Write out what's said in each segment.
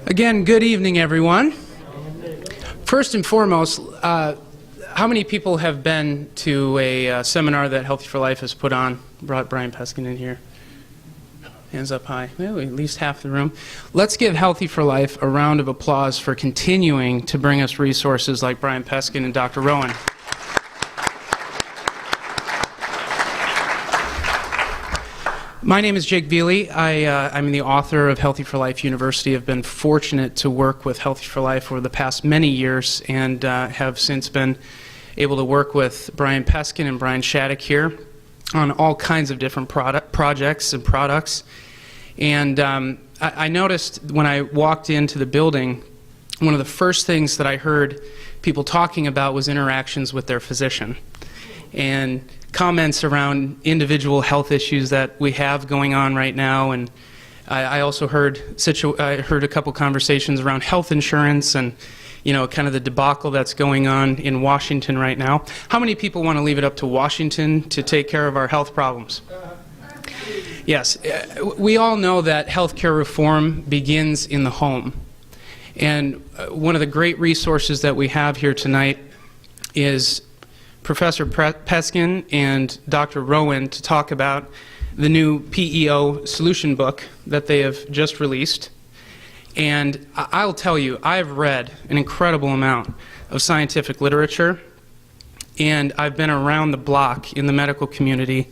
Again, good evening, everyone. First and foremost, how many people have been to a seminar that Healthy for Life has put on? Brought Brian Peskin in here. Hands up high. Well, at least half the room. Let's give Healthy for Life a round of applause for continuing to bring us resources like Brian Peskin and Dr. Rowen. My name is Jake Veely. I'm the author of Healthy for Life University. I've been fortunate to work with Healthy for Life over the past many years and have since been able to work with Brian Peskin and Brian Shattuck here on all kinds of different projects and products. And I noticed when I walked into the building, one of the first things that I heard people talking about was interactions with their physician and comments around individual health issues that we have going on right now. And I also heard a couple conversations around health insurance and, you know, kind of the debacle that's going on in Washington right now. How many people want to leave it up to Washington to take care of our health problems? Yes, we all know that healthcare reform begins in the home. And one of the great resources that we have here tonight is Professor Peskin and Dr. Rowen to talk about the new PEO solution book that they have just released. And I'll tell you, I've read an incredible amount of scientific literature, and I've been around the block in the medical community,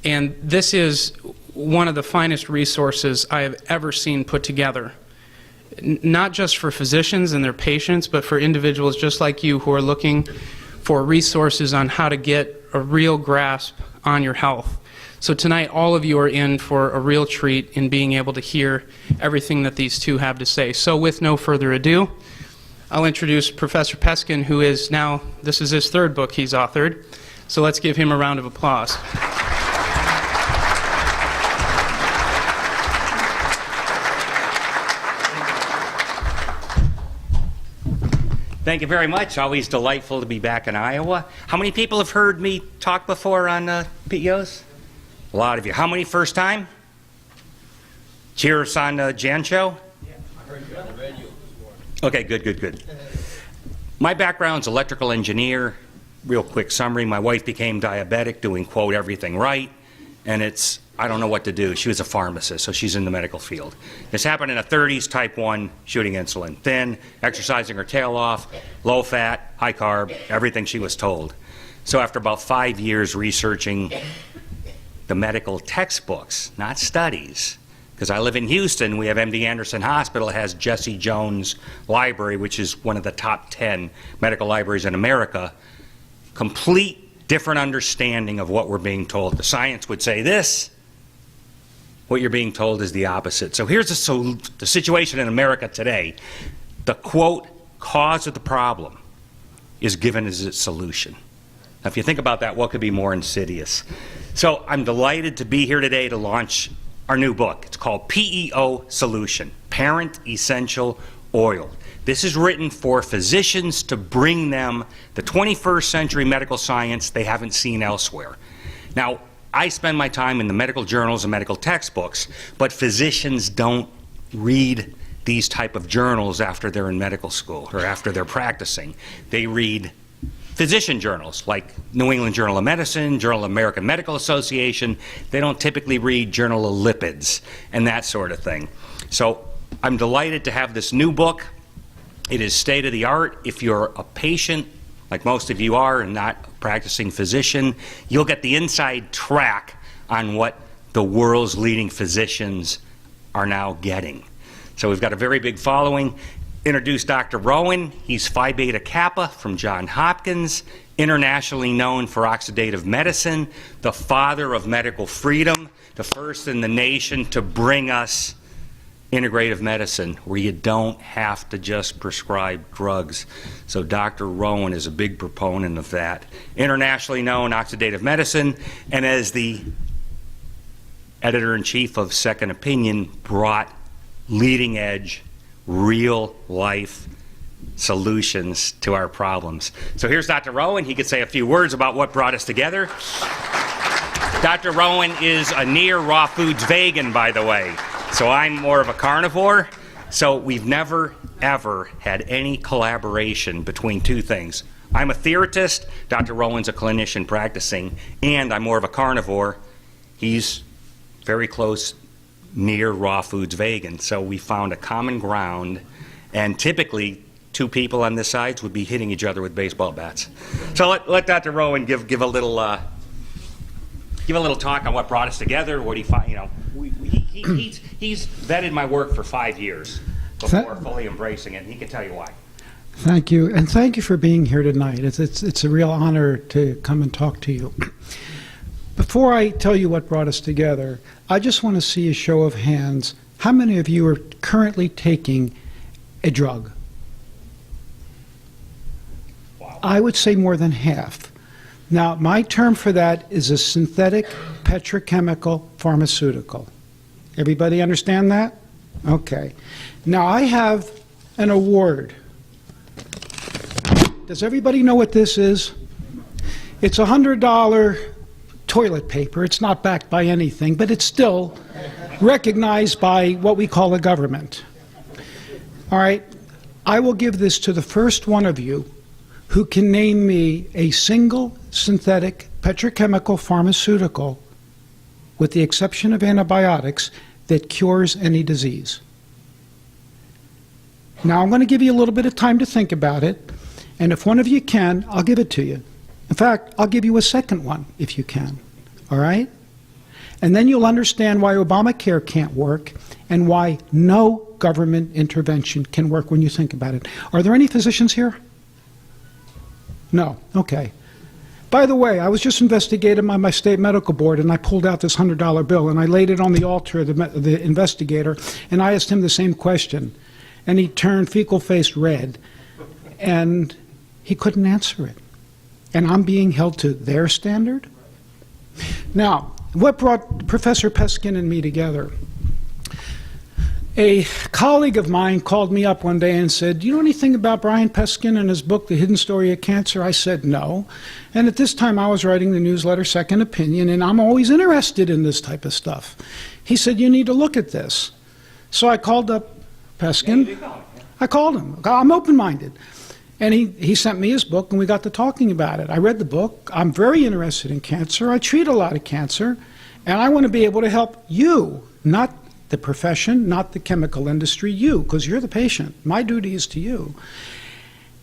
and this is one of the finest resources I have ever seen put together, not just for physicians and their patients, but for individuals just like you who are looking for resources on how to get a real grasp on your health. So tonight, all of you are in for a real treat in being able to hear everything that these two have to say. So with no further ado, I'll introduce Professor Peskin, who is now, this is his third book he's authored. So let's give him a round of applause. Thank you very much. Always delightful to be back in Iowa. How many people have heard me talk before on PEOs? A lot of you. How many first time? Cheers on the Jan show? Yeah, I heard you on the radio this morning. Okay, good. My background's electrical engineer. Real quick summary. My wife became diabetic, doing, quote, everything right. And I don't know what to do. She was a pharmacist, so she's in the medical field. This happened in her 30s, type 1, shooting insulin, thin, exercising her tail off, low fat, high carb, everything she was told. So after about 5 years researching the medical textbooks, not studies, because I live in Houston, we have MD Anderson Hospital, has Jesse Jones Library, which is one of the top 10 medical libraries in America, complete different understanding of what we're being told. The science would say this, what you're being told is the opposite. So here's the situation in America today. The, quote, cause of the problem is given as its solution. Now, if you think about that, what could be more insidious? So I'm delighted to be here today to launch our new book. It's called PEO Solution, Parent Essential Oil. This is written for physicians to bring them the 21st century medical science they haven't seen elsewhere. Now, I spend my time in the medical journals and medical textbooks, but physicians don't read these type of journals after they're in medical school or after they're practicing. They read physician journals like New England Journal of Medicine, Journal of American Medical Association. They don't typically read Journal of Lipids and that sort of thing. So I'm delighted to have this new book. It is state of the art. If you're a patient, like most of you are, and not a practicing physician, you'll get the inside track on what the world's leading physicians are now getting. So we've got a very big following. Introduce Dr. Rowen. He's Phi Beta Kappa from Johns Hopkins, internationally known for oxidative medicine, the father of medical freedom, the first in the nation to bring us integrative medicine where you don't have to just prescribe drugs. So Dr. Rowen is a big proponent of that. Internationally known oxidative medicine, and as the editor-in-chief of Second Opinion, brought leading edge, real life solutions to our problems. So here's Dr. Rowen. He could say a few words about what brought us together. Dr. Rowen is a near raw foods vegan, by the way. So I'm more of a carnivore. So we've never, ever had any collaboration between two things. I'm a theoretist, Dr. Rowen's a clinician practicing, and I'm more of a carnivore. He's very close, near raw foods vegan. So we found a common ground, and typically two people on this side would be hitting each other with baseball bats. So let Dr. Rowen give a little talk on what brought us together. What he find, you know, he's vetted my work for 5 years before fully embracing it, and he can tell you why. Thank you, and thank you for being here tonight. It's a real honor to come and talk to you. Before I tell you what brought us together, I just want to see a show of hands. How many of you are currently taking a drug? Wow. I would say more than half. Now, my term for that is a synthetic petrochemical pharmaceutical. Everybody understand that? Okay. Now, I have an award. Does everybody know what this is? It's $100 toilet paper. It's not backed by anything, but it's still recognized by what we call the government. All right. I will give this to the first one of you who can name me a single synthetic petrochemical pharmaceutical, with the exception of antibiotics, that cures any disease. Now, I'm going to give you a little bit of time to think about it, and if one of you can, I'll give it to you. In fact, I'll give you a second one if you can, all right? And then you'll understand why Obamacare can't work and why no government intervention can work when you think about it. Are there any physicians here? No, okay. By the way, I was just investigated by my state medical board, and I pulled out this $100 bill, and I laid it on the altar of the investigator, and I asked him the same question, and he turned fecal-faced red, and he couldn't answer it. And I'm being held to their standard? Now, what brought Professor Peskin and me together? A colleague of mine called me up one day and said, "Do you know anything about Brian Peskin and his book, The Hidden Story of Cancer?" I said, "No." And at this time, I was writing the newsletter Second Opinion, and I'm always interested in this type of stuff. He said, "You need to look at this." So I called up Peskin. I called him. I'm open-minded. And he sent me his book, and we got to talking about it. I read the book. I'm very interested in cancer. I treat a lot of cancer, and I want to be able to help you, not the profession, not the chemical industry, you, because you're the patient. My duty is to you.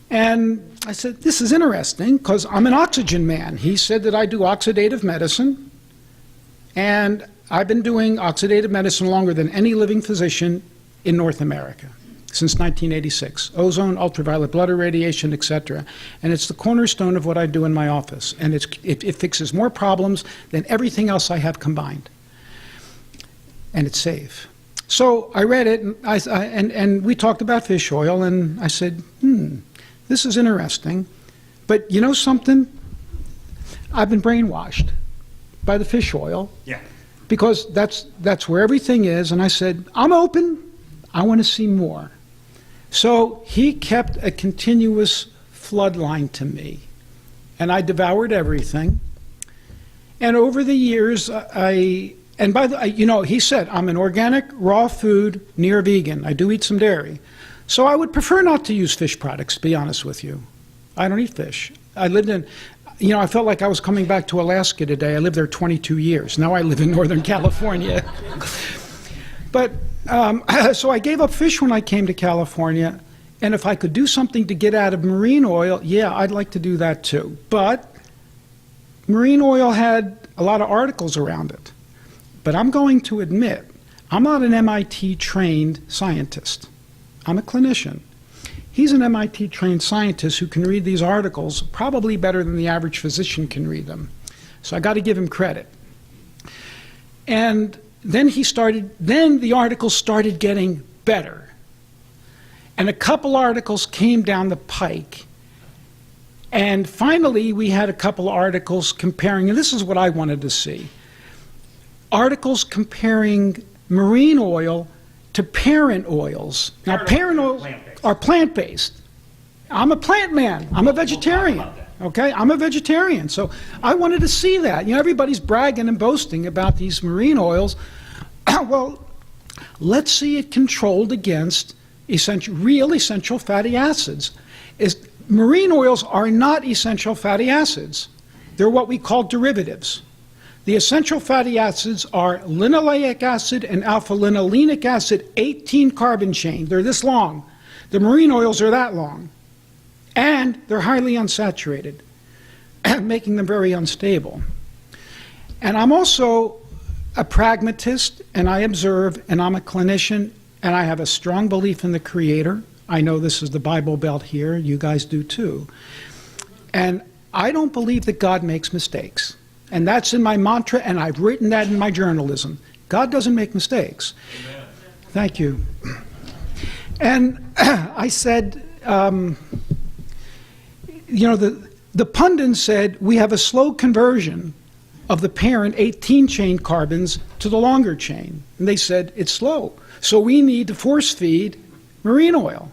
And I said, this is interesting, because I'm an oxygen man. He said that I do oxidative medicine, and I've been doing oxidative medicine longer than any living physician in North America, since 1986. Ozone, ultraviolet blood irradiation, etc. And it's the cornerstone of what I do in my office. And it fixes more problems than everything else I have combined. And it's safe. So I read it, and we talked about fish oil, and I said, this is interesting. But you know something? I've been brainwashed by the fish oil. Yeah. Because that's where everything is. And I said, I'm open. I want to see more. So he kept a continuous floodline to me, and I devoured everything. And over the years, he said, I'm an organic, raw food, near vegan. I do eat some dairy. So I would prefer not to use fish products, to be honest with you. I don't eat fish. I lived in, I felt like I was coming back to Alaska today. I lived there 22 years. Now I live in Northern California. But so I gave up fish when I came to California, and if I could do something to get out of marine oil, yeah, I'd like to do that too. But marine oil had a lot of articles around it. But I'm going to admit, I'm not an MIT-trained scientist. I'm a clinician. He's an MIT-trained scientist who can read these articles probably better than the average physician can read them. So I got to give him credit. And then the articles started getting better. And a couple articles came down the pike. And finally, we had a couple articles comparing, and this is what I wanted to see, articles comparing marine oil to parent oils. Now, parent oils are plant-based. I'm a plant man. I'm a vegetarian. Okay, I'm a vegetarian, so I wanted to see that. Everybody's bragging and boasting about these marine oils. Well, let's see it controlled against real essential fatty acids. Marine oils are not essential fatty acids. They're what we call derivatives. The essential fatty acids are linoleic acid and alpha-linolenic acid, 18 carbon chain. They're this long. The marine oils are that long. And they're highly unsaturated, making them very unstable. And I'm also a pragmatist, and I observe, and I'm a clinician, and I have a strong belief in the Creator. I know this is the Bible Belt here. You guys do too. And I don't believe that God makes mistakes. And that's in my mantra, and I've written that in my journalism. God doesn't make mistakes. Amen. Thank you. And I said, you know, the pundit said, we have a slow conversion of the parent 18-chain carbons to the longer chain. And they said, it's slow. So we need to force feed marine oil.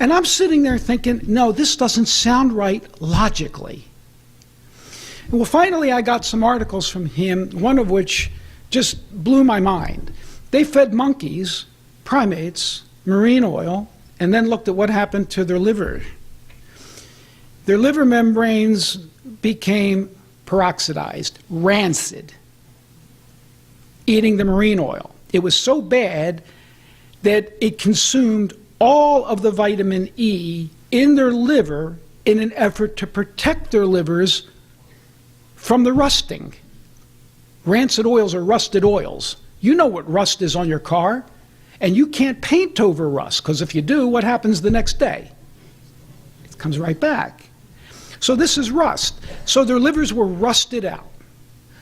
And I'm sitting there thinking, no, this doesn't sound right logically. Well, finally, I got some articles from him, one of which just blew my mind. They fed monkeys, primates, marine oil, and then looked at what happened to their liver. Their liver membranes became peroxidized, rancid, eating the marine oil. It was so bad that it consumed all of the vitamin E in their liver in an effort to protect their livers from the rusting. Rancid oils are rusted oils. You know what rust is on your car, and you can't paint over rust, because if you do, what happens the next day? It comes right back. So this is rust. So their livers were rusted out.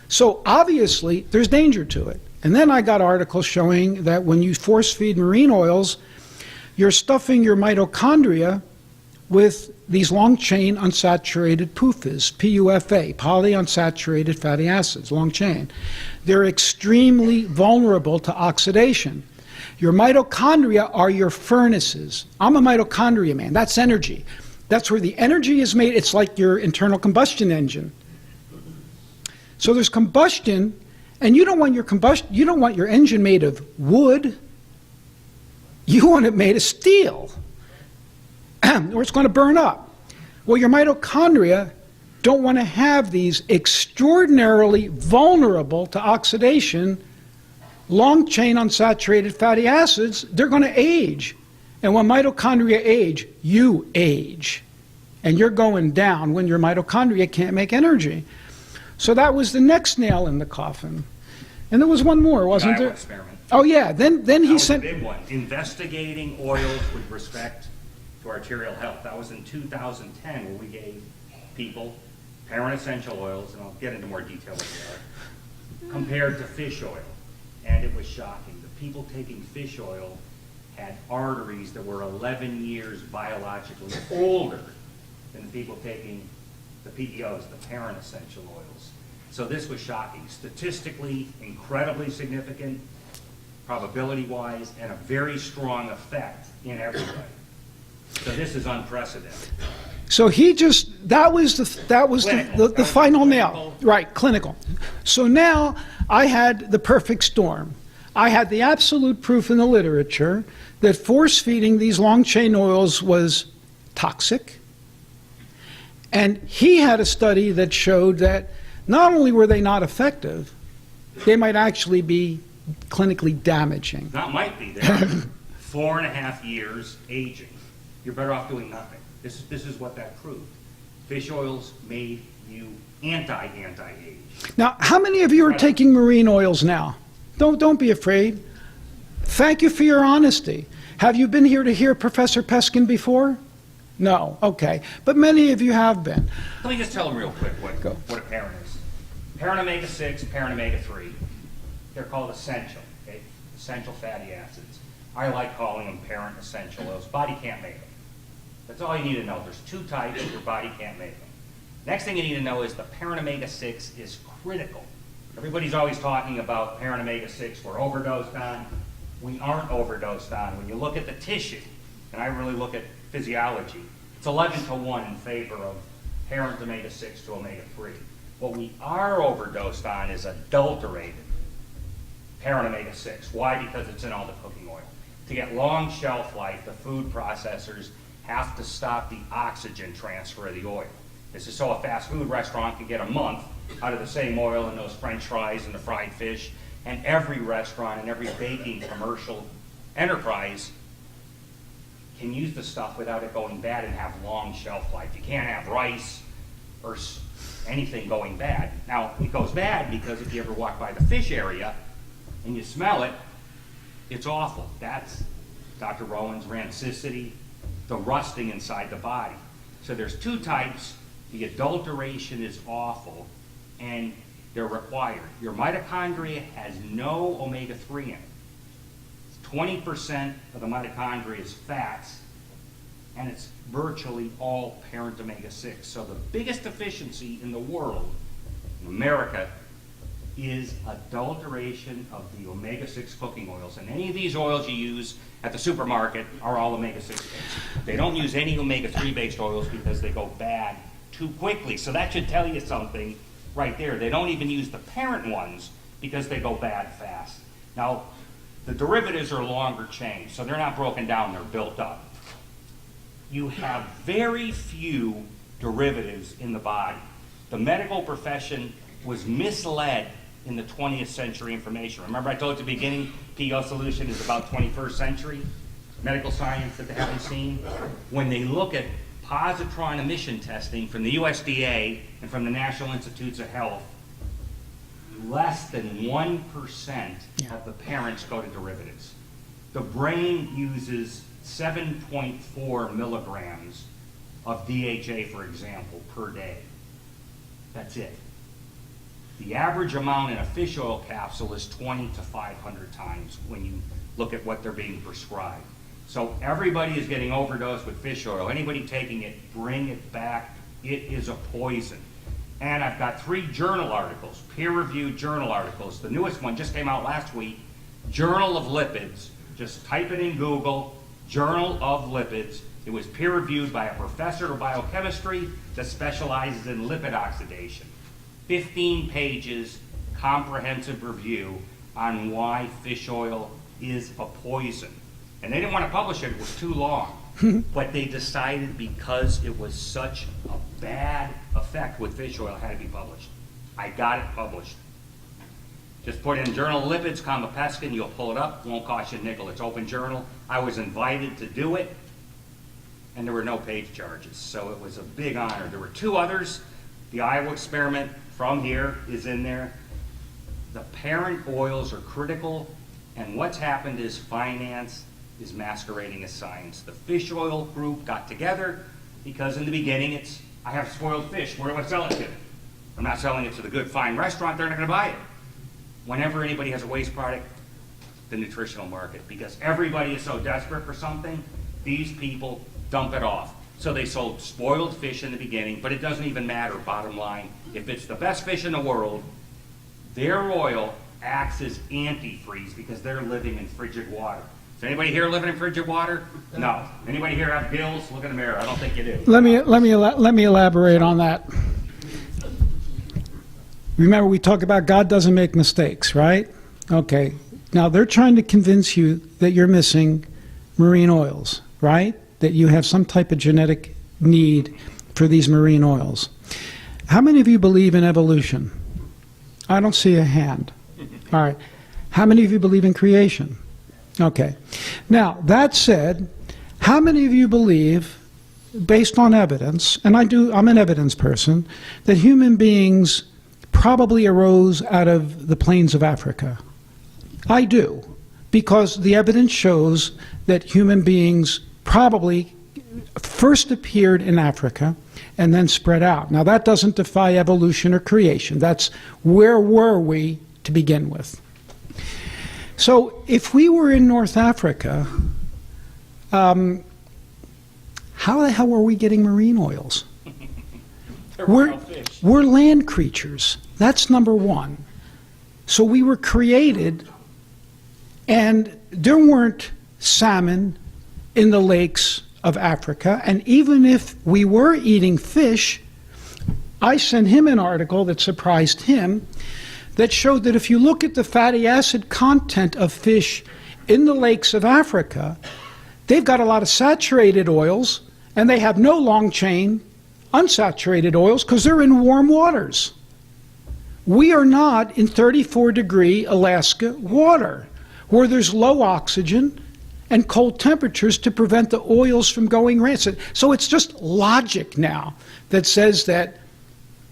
So obviously, there's danger to it. And then I got articles showing that when you force feed marine oils, you're stuffing your mitochondria with these long-chain unsaturated PUFAs, P-U-F-A, polyunsaturated fatty acids, long chain. They're extremely vulnerable to oxidation. Your mitochondria are your furnaces. I'm a mitochondria man. That's energy. That's where the energy is made. It's like your internal combustion engine. So there's combustion, and you don't want your engine made of wood. You want it made of steel, or it's going to burn up. Well, your mitochondria don't want to have these extraordinarily vulnerable to oxidation, long-chain unsaturated fatty acids. They're going to age. And when mitochondria age, you age. And you're going down when your mitochondria can't make energy. So that was the next nail in the coffin. And there was one more, wasn't there? Experiment. Oh, yeah. Then he sent... That was a big one. Investigating oils with respect to arterial health. That was in 2010, where we gave people parent essential oils, and I'll get into more detail what they are, compared to fish oil. And it was shocking. The people taking fish oil had arteries that were 11 years biologically older than the people taking the PEOs, the parent essential oils. So this was shocking. Statistically, incredibly significant, probability-wise, and a very strong effect in everybody. So this is unprecedented. So he just, that was the final nail. Right, clinical. So now I had the perfect storm. I had the absolute proof in the literature that force-feeding these long-chain oils was toxic. And he had a study that showed that not only were they not effective, they might actually be clinically damaging. Not might be. They're 4.5 years aging. You're better off doing nothing. This is what that proved. Fish oils made you anti-age. Now, how many of you are taking marine oils now? Don't be afraid. Thank you for your honesty. Have you been here to hear Professor Peskin before? No, okay. But many of you have been. Let me just tell them real quick what a parent is. Parent omega-6, parent omega-3. They're called essential, okay? Essential fatty acids. I like calling them parent essential oils. Body can't make them. That's all you need to know. There's 2 types, your body can't make them. Next thing you need to know is the parent omega-6 is critical. Everybody's always talking about parent omega-6 we're overdosed on. We aren't overdosed on. When you look at the tissue, and I really look at physiology, it's 11-to-1 in favor of parent omega-6 to omega-3. What we are overdosed on is adulterated parent omega-6. Why? Because it's in all the cooking oil. To get long shelf life, the food processors have to stop the oxygen transfer of the oil. This is so a fast food restaurant can get a month out of the same oil in those French fries and the fried fish, and every restaurant and every baking commercial enterprise can use the stuff without it going bad and have long shelf life. You can't have rice or anything going bad. Now, it goes bad because if you ever walk by the fish area and you smell it, it's awful. That's Dr. Rowen's rancidity, the rusting inside the body. So there's two types. The adulteration is awful, and they're required. Your mitochondria has no omega-3 in it. 20% of the mitochondria is fats, and it's virtually all parent omega-6. So the biggest deficiency in the world, in America, is adulteration of the omega-6 cooking oils. And any of these oils you use at the supermarket are all omega-6 based. They don't use any omega-3 based oils because they go bad too quickly. So that should tell you something right there. They don't even use the parent ones because they go bad fast. Now, the derivatives are longer chain, so they're not broken down, they're built up. You have very few derivatives in the body. The medical profession was misled in the 20th century information. Remember I told you at the beginning, PO solution is about 21st century medical science that they haven't seen? When they look at positron emission testing from the USDA and from the National Institutes of Health, less than 1% of the parents go to derivatives. The brain uses 7.4 milligrams of DHA, for example, per day. That's it. The average amount in a fish oil capsule is 20 to 500 times when you look at what they're being prescribed. So everybody is getting overdosed with fish oil. Anybody taking it, bring it back. It is a poison. And I've got 3 journal articles, peer-reviewed journal articles. The newest one just came out last week, Journal of Lipids. Just type it in Google, Journal of Lipids. It was peer-reviewed by a professor of biochemistry that specializes in lipid oxidation. 15 pages, comprehensive review on why fish oil is a poison. And they didn't want to publish it, it was too long. But they decided because it was such a bad effect with fish oil, it had to be published. I got it published. Just put in Journal of Lipids, comma Peskin, you'll pull it up, won't cost you a nickel, it's open journal. I was invited to do it, and there were no page charges, so it was a big honor. There were 2 others. The Iowa experiment from here is in there. The parent oils are critical, and what's happened is finance is masquerading as science. The fish oil group got together because in the beginning it's, I have spoiled fish, where do I sell it to? I'm not selling it to the good fine restaurant, they're not gonna buy it. Whenever anybody has a waste product, the nutritional market, because everybody is so desperate for something, these people dump it off. So they sold spoiled fish in the beginning, but it doesn't even matter, bottom line. If it's the best fish in the world, their oil acts as antifreeze because they're living in frigid water. Is anybody here living in frigid water? No. Anybody here have gills? Look in the mirror. I don't think you do. Let me elaborate on that. Remember, we talk about God doesn't make mistakes, right? Okay. Now, they're trying to convince you that you're missing marine oils, right? That you have some type of genetic need for these marine oils. How many of you believe in evolution? I don't see a hand. All right. How many of you believe in creation? Okay. Now, that said, how many of you believe, based on evidence, and I'm an evidence person, that human beings probably arose out of the plains of Africa? I do, because the evidence shows that human beings probably first appeared in Africa and then spread out. Now, that doesn't defy evolution or creation. That's where were we to begin with. So if we were in North Africa, how the hell were we getting marine oils? We're land creatures. That's number one. So we were created, and there weren't salmon in the lakes of Africa. And even if we were eating fish, I sent him an article that surprised him that showed that if you look at the fatty acid content of fish in the lakes of Africa, they've got a lot of saturated oils, and they have no long-chain unsaturated oils because they're in warm waters. We are not in 34-degree Alaska water, where there's low oxygen and cold temperatures to prevent the oils from going rancid. So it's just logic now that says that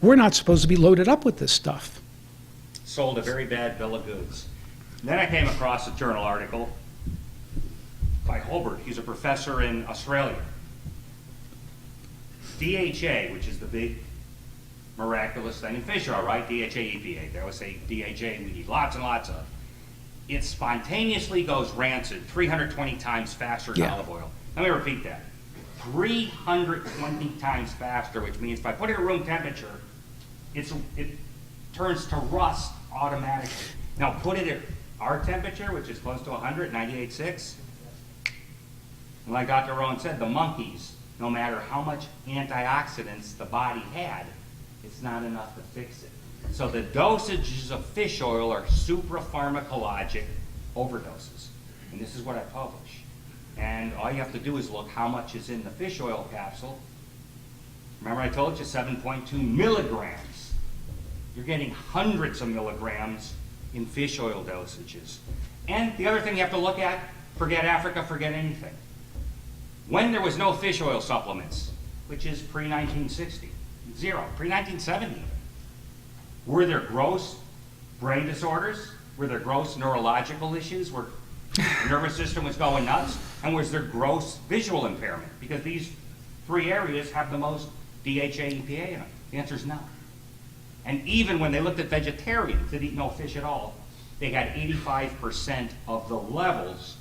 we're not supposed to be loaded up with this stuff. Sold a very bad bill of goods. Then I came across a journal article by Holbert. He's a professor in Australia. DHA, which is the big miraculous thing in fish oil, right? DHA, EPA. They always say DHA we need lots and lots of. It spontaneously goes rancid 320 times faster than olive oil. Let me repeat that. 320 times faster, which means if I put it at room temperature, it turns to rust automatically. Now put it at our temperature, which is close to 100, 98.6. And like Dr. Rowen said, the monkeys, no matter how much antioxidants the body had, it's not enough to fix it. So the dosages of fish oil are suprapharmacologic overdoses. And this is what I publish. And all you have to do is look how much is in the fish oil capsule. Remember I told you 7.2 milligrams. You're getting hundreds of milligrams in fish oil dosages. And the other thing you have to look at, forget Africa, forget anything. When there was no fish oil supplements, which is pre-1960, zero, pre-1970, were there gross brain disorders? Were there gross neurological issues where the nervous system was going nuts? And was there gross visual impairment? Because these three areas have the most DHA, EPA in them. The answer is no. And even when they looked at vegetarians that eat no fish at all, they had 85% of the levels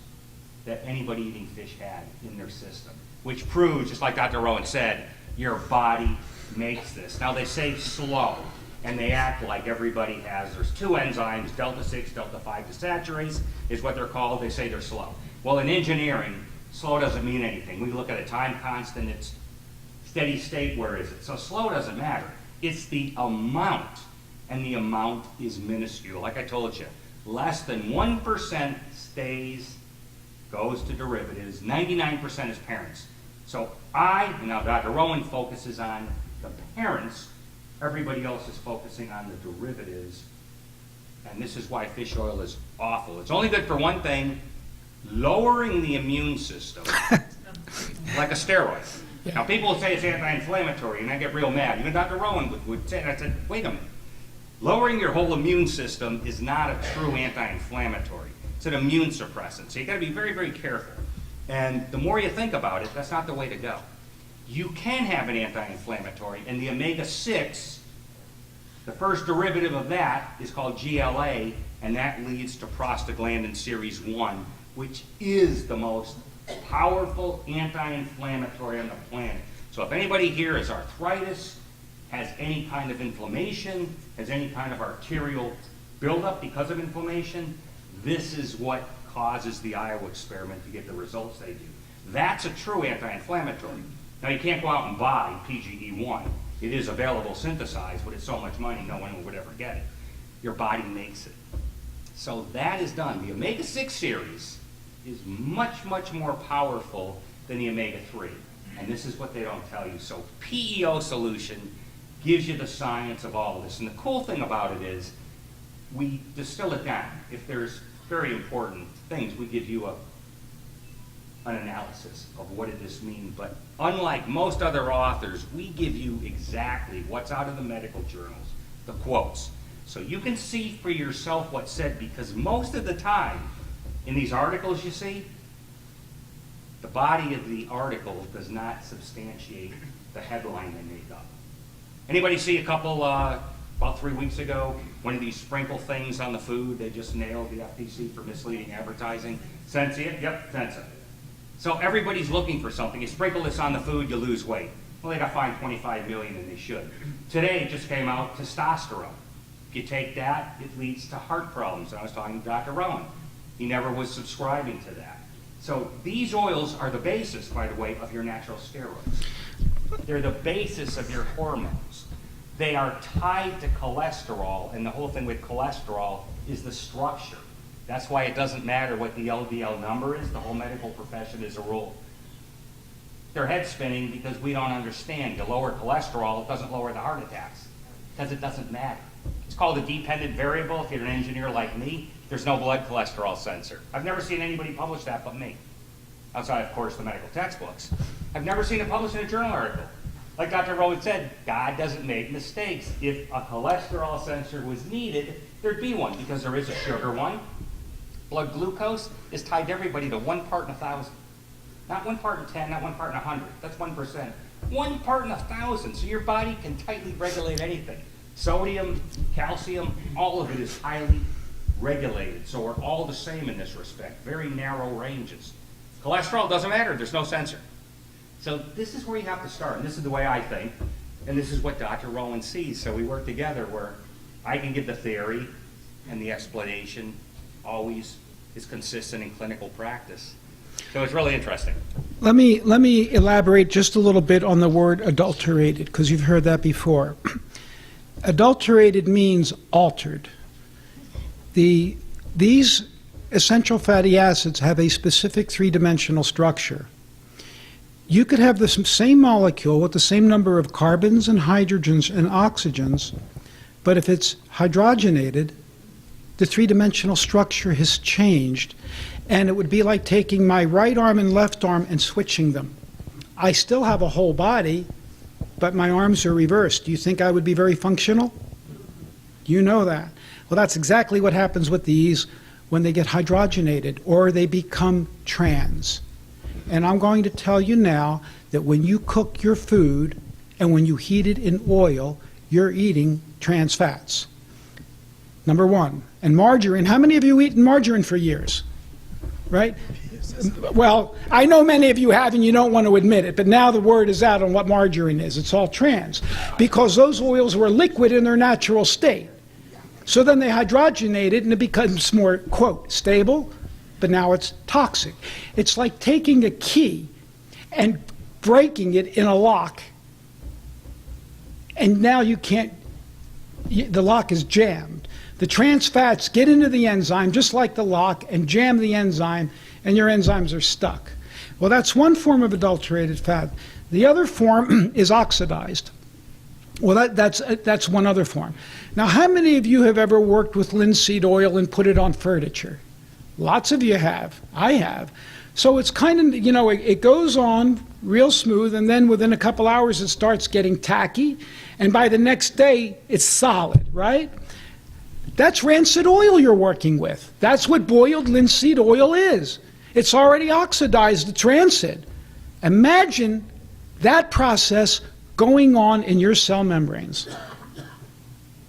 that anybody eating fish had in their system, which proves, just like Dr. Rowen said, your body makes this. Now they say slow, and they act like everybody has. There's two enzymes, delta-6, delta-5 desaturase is what they're called. They say they're slow. Well, in engineering, slow doesn't mean anything. We look at a time constant, it's steady state, where is it? So slow doesn't matter. It's the amount, and the amount is minuscule. Like I told you, less than 1% stays, goes to derivatives, 99% is parents. So and now Dr. Rowen focuses on the parents, everybody else is focusing on the derivatives, and this is why fish oil is awful. It's only good for one thing, lowering the immune system, like a steroid. Yeah. Now people will say it's anti-inflammatory, and I get real mad. Even Dr. Rowen would say, and I said, wait a minute. Lowering your whole immune system is not a true anti-inflammatory. It's an immune suppressant, so you gotta be very, very careful. And the more you think about it, that's not the way to go. You can have an anti-inflammatory, and the omega-6, the first derivative of that is called GLA, and that leads to prostaglandin series 1, which is the most powerful anti-inflammatory on the planet. So if anybody here has arthritis, has any kind of inflammation, has any kind of arterial buildup because of inflammation, this is what causes the Iowa experiment to get the results they do. That's a true anti-inflammatory. Now you can't go out and buy PGE1. It is available synthesized, but it's so much money no one would ever get it. Your body makes it. So that is done. The omega-6 series is much, much more powerful than the omega-3. And this is what they don't tell you. So PEO solution gives you the science of all of this. And the cool thing about it is we distill it down. If there's very important things, we give you an analysis of what did this mean. But unlike most other authors, we give you exactly what's out of the medical journals, the quotes. So you can see for yourself what's said, because most of the time in these articles you see, the body of the article does not substantiate the headline they make up. Anybody see a couple, about 3 weeks ago, one of these sprinkle things on the food? They just nailed the FTC for misleading advertising. Sensi it? Yep, Sensa. So everybody's looking for something. You sprinkle this on the food, you lose weight. Well, they got fined $25 million, and they should. Today it just came out, testosterone. If you take that, it leads to heart problems. And I was talking to Dr. Rowen. He never was subscribing to that. So these oils are the basis, by the way, of your natural steroids. They're the basis of your hormones. They are tied to cholesterol, and the whole thing with cholesterol is the structure. That's why it doesn't matter what the LDL number is. The whole medical profession is a rule. Their head's spinning because we don't understand. You lower cholesterol, it doesn't lower the heart attacks because it doesn't matter. It's called a dependent variable. If you're an engineer like me, there's no blood cholesterol sensor. I've never seen anybody publish that but me. Outside, of course, the medical textbooks. I've never seen it published in a journal article. Like Dr. Rowen said, God doesn't make mistakes. If a cholesterol sensor was needed, there'd be one because there is a sugar one. Blood glucose is tied to everybody to 1 part in 1,000. Not 1 part in 10, not 1 part in 100. That's 1%. 1 part in 1,000. So your body can tightly regulate anything. Sodium, calcium, all of it is highly regulated. So we're all the same in this respect. Very narrow ranges. Cholesterol doesn't matter. There's no sensor. So this is where you have to start. And this is the way I think. And this is what Dr. Rowen sees. So we work together where I can give the theory and the explanation always is consistent in clinical practice. So it's really interesting. Let me elaborate just a little bit on the word adulterated, because you've heard that before. Adulterated means altered. These essential fatty acids have a specific three-dimensional structure. You could have the same molecule with the same number of carbons and hydrogens and oxygens, but if it's hydrogenated, the three-dimensional structure has changed, and it would be like taking my right arm and left arm and switching them. I still have a whole body, but my arms are reversed. Do you think I would be very functional? You know that. Well, that's exactly what happens with these when they get hydrogenated or they become trans. And I'm going to tell you now that when you cook your food and when you heat it in oil, you're eating trans fats. Number one. And margarine, how many of you eaten margarine for years? Right? Well, I know many of you have and you don't want to admit it, but now the word is out on what margarine is. It's all trans. Because those oils were liquid in their natural state. So then they hydrogenate it and it becomes more, quote, stable, but now it's toxic. It's like taking a key and breaking it in a lock, and now you can't, the lock is jammed. The trans fats get into the enzyme just like the lock and jam the enzyme, and your enzymes are stuck. Well, that's one form of adulterated fat. The other form is oxidized. Well, that's one other form. Now, how many of you have ever worked with linseed oil and put it on furniture? Lots of you have. I have. So it's kind of, you know, it goes on real smooth, and then within a couple hours it starts getting tacky, and by the next day it's solid, right? That's rancid oil you're working with. That's what boiled linseed oil is. It's already oxidized, it's rancid. Imagine that process going on in your cell membranes.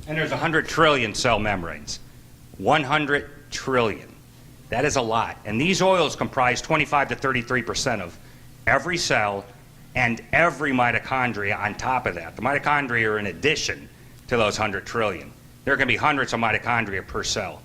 And there's 100 trillion cell membranes. 100 trillion. That is a lot. And these oils comprise 25 to 33% of every cell and every mitochondria on top of that. The mitochondria are in addition to those 100 trillion. There can be hundreds of mitochondria per cell.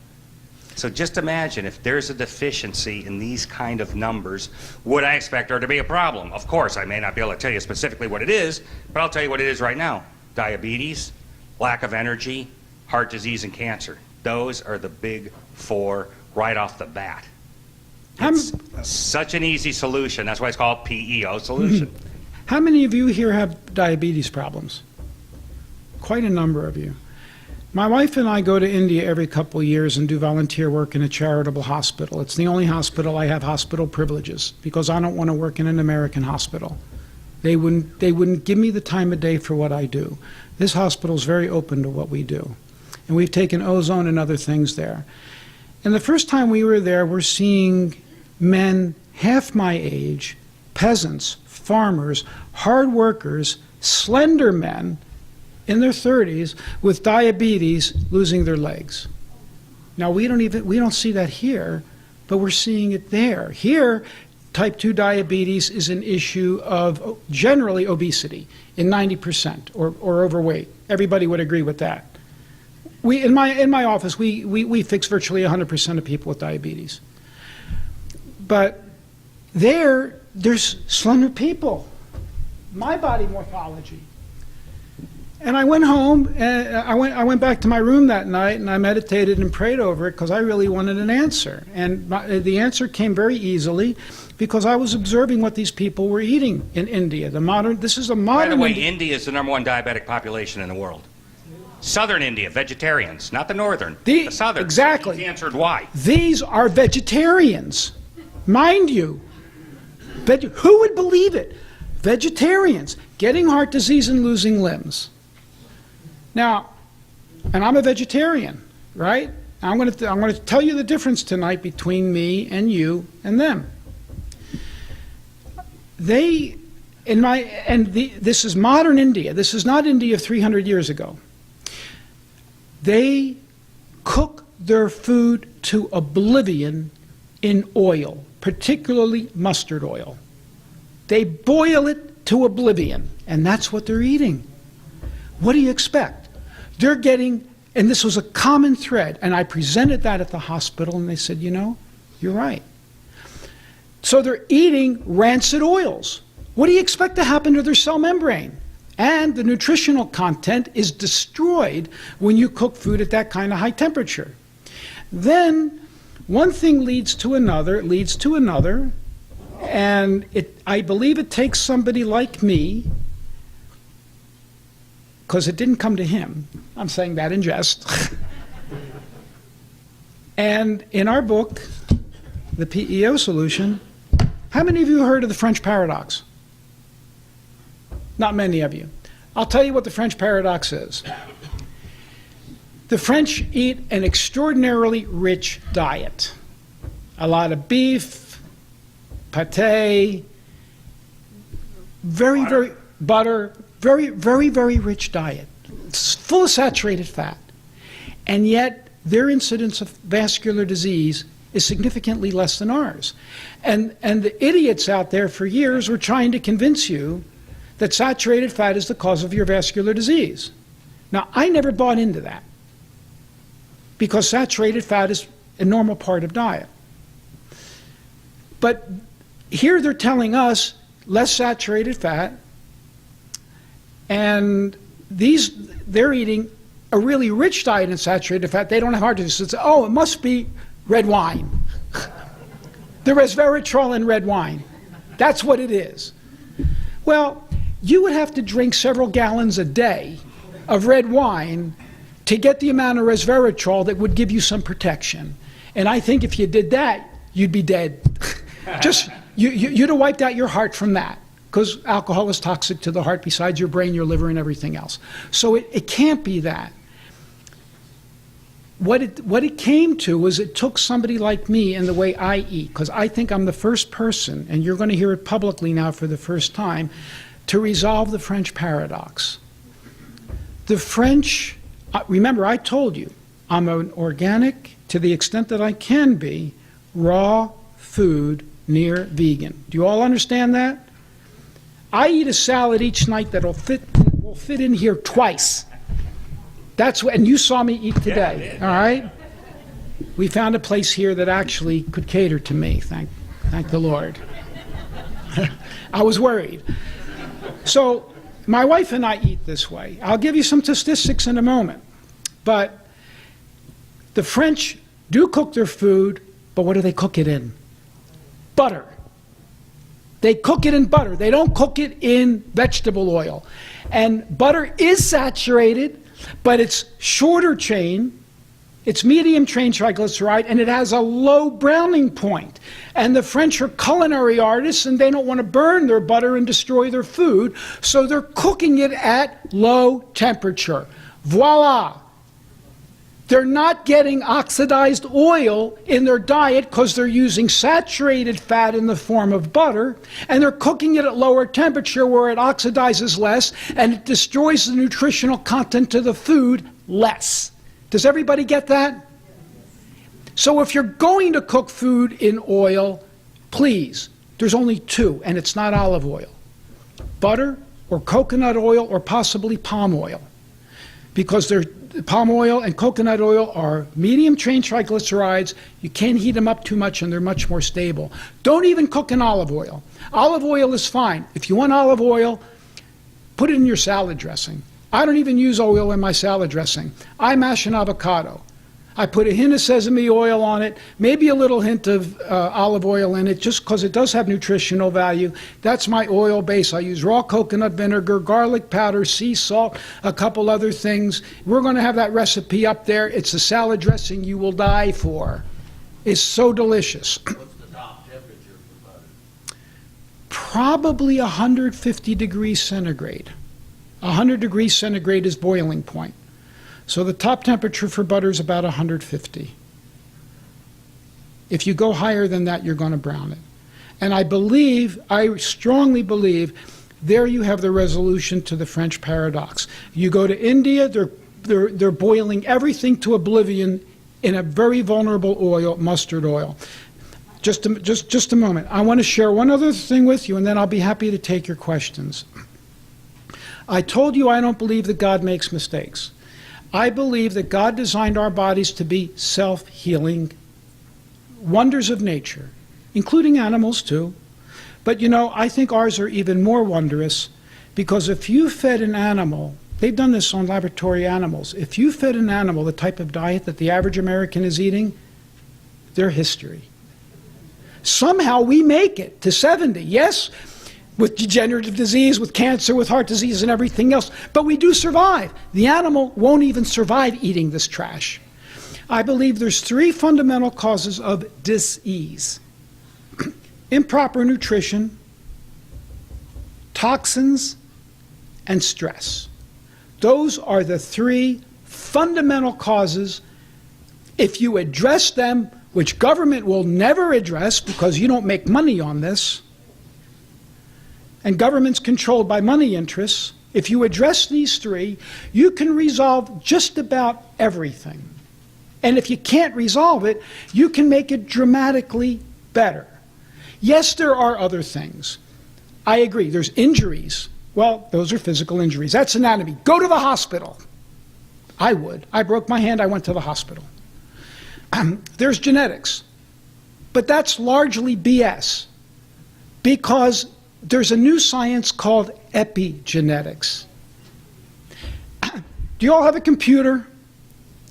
So just imagine if there's a deficiency in these kind of numbers, would I expect there to be a problem? Of course, I may not be able to tell you specifically what it is, but I'll tell you what it is right now. Diabetes, lack of energy, heart disease, and cancer. Those are the big four right off the bat. It's such an easy solution. That's why it's called PEO solution. How many of you here have diabetes problems? Quite a number of you. My wife and I go to India every couple of years and do volunteer work in a charitable hospital. It's the only hospital I have hospital privileges because I don't want to work in an American hospital. They wouldn't give me the time of day for what I do. This hospital is very open to what we do. And we've taken ozone and other things there. And the first time we were there, we're seeing men half my age, peasants, farmers, hard workers, slender men in their 30s with diabetes losing their legs. Now we don't see that here, but we're seeing it there. Here, type 2 diabetes is an issue of generally obesity in 90% or overweight. Everybody would agree with that. In my office, we fix virtually 100% of people with diabetes. But there's slender people. My body morphology. And I went home, and I went back to my room that night, and I meditated and prayed over it because I really wanted an answer. And the answer came very easily because I was observing what these people were eating in India. This is a modern. By the way, India is the #1 diabetic population in the world. Southern India, vegetarians, not the northern, the southern. Exactly. He's answered why. These are vegetarians, mind you. Who would believe it? Vegetarians getting heart disease and losing limbs. Now, and I'm a vegetarian, right? I'm going to tell you the difference tonight between me and you and them. This is modern India. This is not India 300 years ago. They cook their food to oblivion in oil, particularly mustard oil. They boil it to oblivion, and that's what they're eating. What do you expect? They're getting, and this was a common thread, and I presented that at the hospital, and they said, you know, you're right. So they're eating rancid oils. What do you expect to happen to their cell membrane? And the nutritional content is destroyed when you cook food at that kind of high temperature. Then one thing leads to another, and I believe it takes somebody like me, because it didn't come to him. I'm saying that in jest. And in our book, The PEO Solution, how many of you heard of the French paradox? Not many of you. I'll tell you what the French paradox is. The French eat an extraordinarily rich diet. A lot of beef, pâté, very rich diet. It's full of saturated fat. And yet their incidence of vascular disease is significantly less than ours. And the idiots out there for years were trying to convince you that saturated fat is the cause of your vascular disease. Now, I never bought into that because saturated fat is a normal part of diet. But here they're telling us less saturated fat, and they're eating a really rich diet in saturated fat. They don't have heart disease. So oh, it must be red wine. The resveratrol in red wine. That's what it is. Well, you would have to drink several gallons a day of red wine to get the amount of resveratrol that would give you some protection. And I think if you did that, you'd be dead. You'd have wiped out your heart from that, because alcohol is toxic to the heart besides your brain, your liver, and everything else. So it can't be that. What it came to was it took somebody like me and the way I eat, because I think I'm the first person, and you're going to hear it publicly now for the first time, to resolve the French paradox. The French, remember I told you, I'm an organic, to the extent that I can be, raw food near vegan. Do you all understand that? I eat a salad each night that will fit in here twice. That's what, and you saw me eat today, all right? We found a place here that actually could cater to me, thank the Lord. I was worried. So my wife and I eat this way. I'll give you some statistics in a moment. But the French do cook their food, but what do they cook it in? Butter. They cook it in butter. They don't cook it in vegetable oil. And butter is saturated, but it's shorter chain, it's medium chain triglyceride, and it has a low browning point. And the French are culinary artists, and they don't want to burn their butter and destroy their food, so they're cooking it at low temperature. Voila! They're not getting oxidized oil in their diet because they're using saturated fat in the form of butter, and they're cooking it at lower temperature where it oxidizes less and it destroys the nutritional content of the food less. Does everybody get that? So if you're going to cook food in oil, please, there's only two, and it's not olive oil. Butter or coconut oil or possibly palm oil, because palm oil and coconut oil are medium chain triglycerides. You can't heat them up too much and they're much more stable. Don't even cook in olive oil. Olive oil is fine. If you want olive oil, put it in your salad dressing. I don't even use oil in my salad dressing. I mash an avocado. I put a hint of sesame oil on it, maybe a little hint of olive oil in it, just because it does have nutritional value. That's my oil base. I use raw coconut vinegar, garlic powder, sea salt, a couple other things. We're going to have that recipe up there. It's a salad dressing you will die for. It's so delicious. What's the top temperature for butter? Probably 150 degrees centigrade. 100 degrees centigrade is boiling point. So the top temperature for butter is about 150. If you go higher than that, you're going to brown it. And I strongly believe, there you have the resolution to the French paradox. You go to India, they're boiling everything to oblivion in a very vulnerable oil, mustard oil. Just a moment. I want to share one other thing with you, and then I'll be happy to take your questions. I told you I don't believe that God makes mistakes. I believe that God designed our bodies to be self-healing wonders of nature, including animals too. But you know, I think ours are even more wondrous, because if you fed an animal, they've done this on laboratory animals, if you fed an animal the type of diet that the average American is eating, they're history. Somehow we make it to 70, yes, with degenerative disease, with cancer, with heart disease and everything else, but we do survive. The animal won't even survive eating this trash. I believe there's 3 fundamental causes of dis-ease. Improper nutrition, toxins, and stress. Those are the 3 fundamental causes. If you address them, which government will never address because you don't make money on this, and government's controlled by money interests, if you address these 3, you can resolve just about everything. And if you can't resolve it, you can make it dramatically better. Yes, there are other things. I agree, there's injuries. Well, those are physical injuries. That's anatomy. Go to the hospital. I would. I broke my hand, I went to the hospital. There's genetics. But that's largely BS, because there's a new science called epigenetics. Do you all have a computer,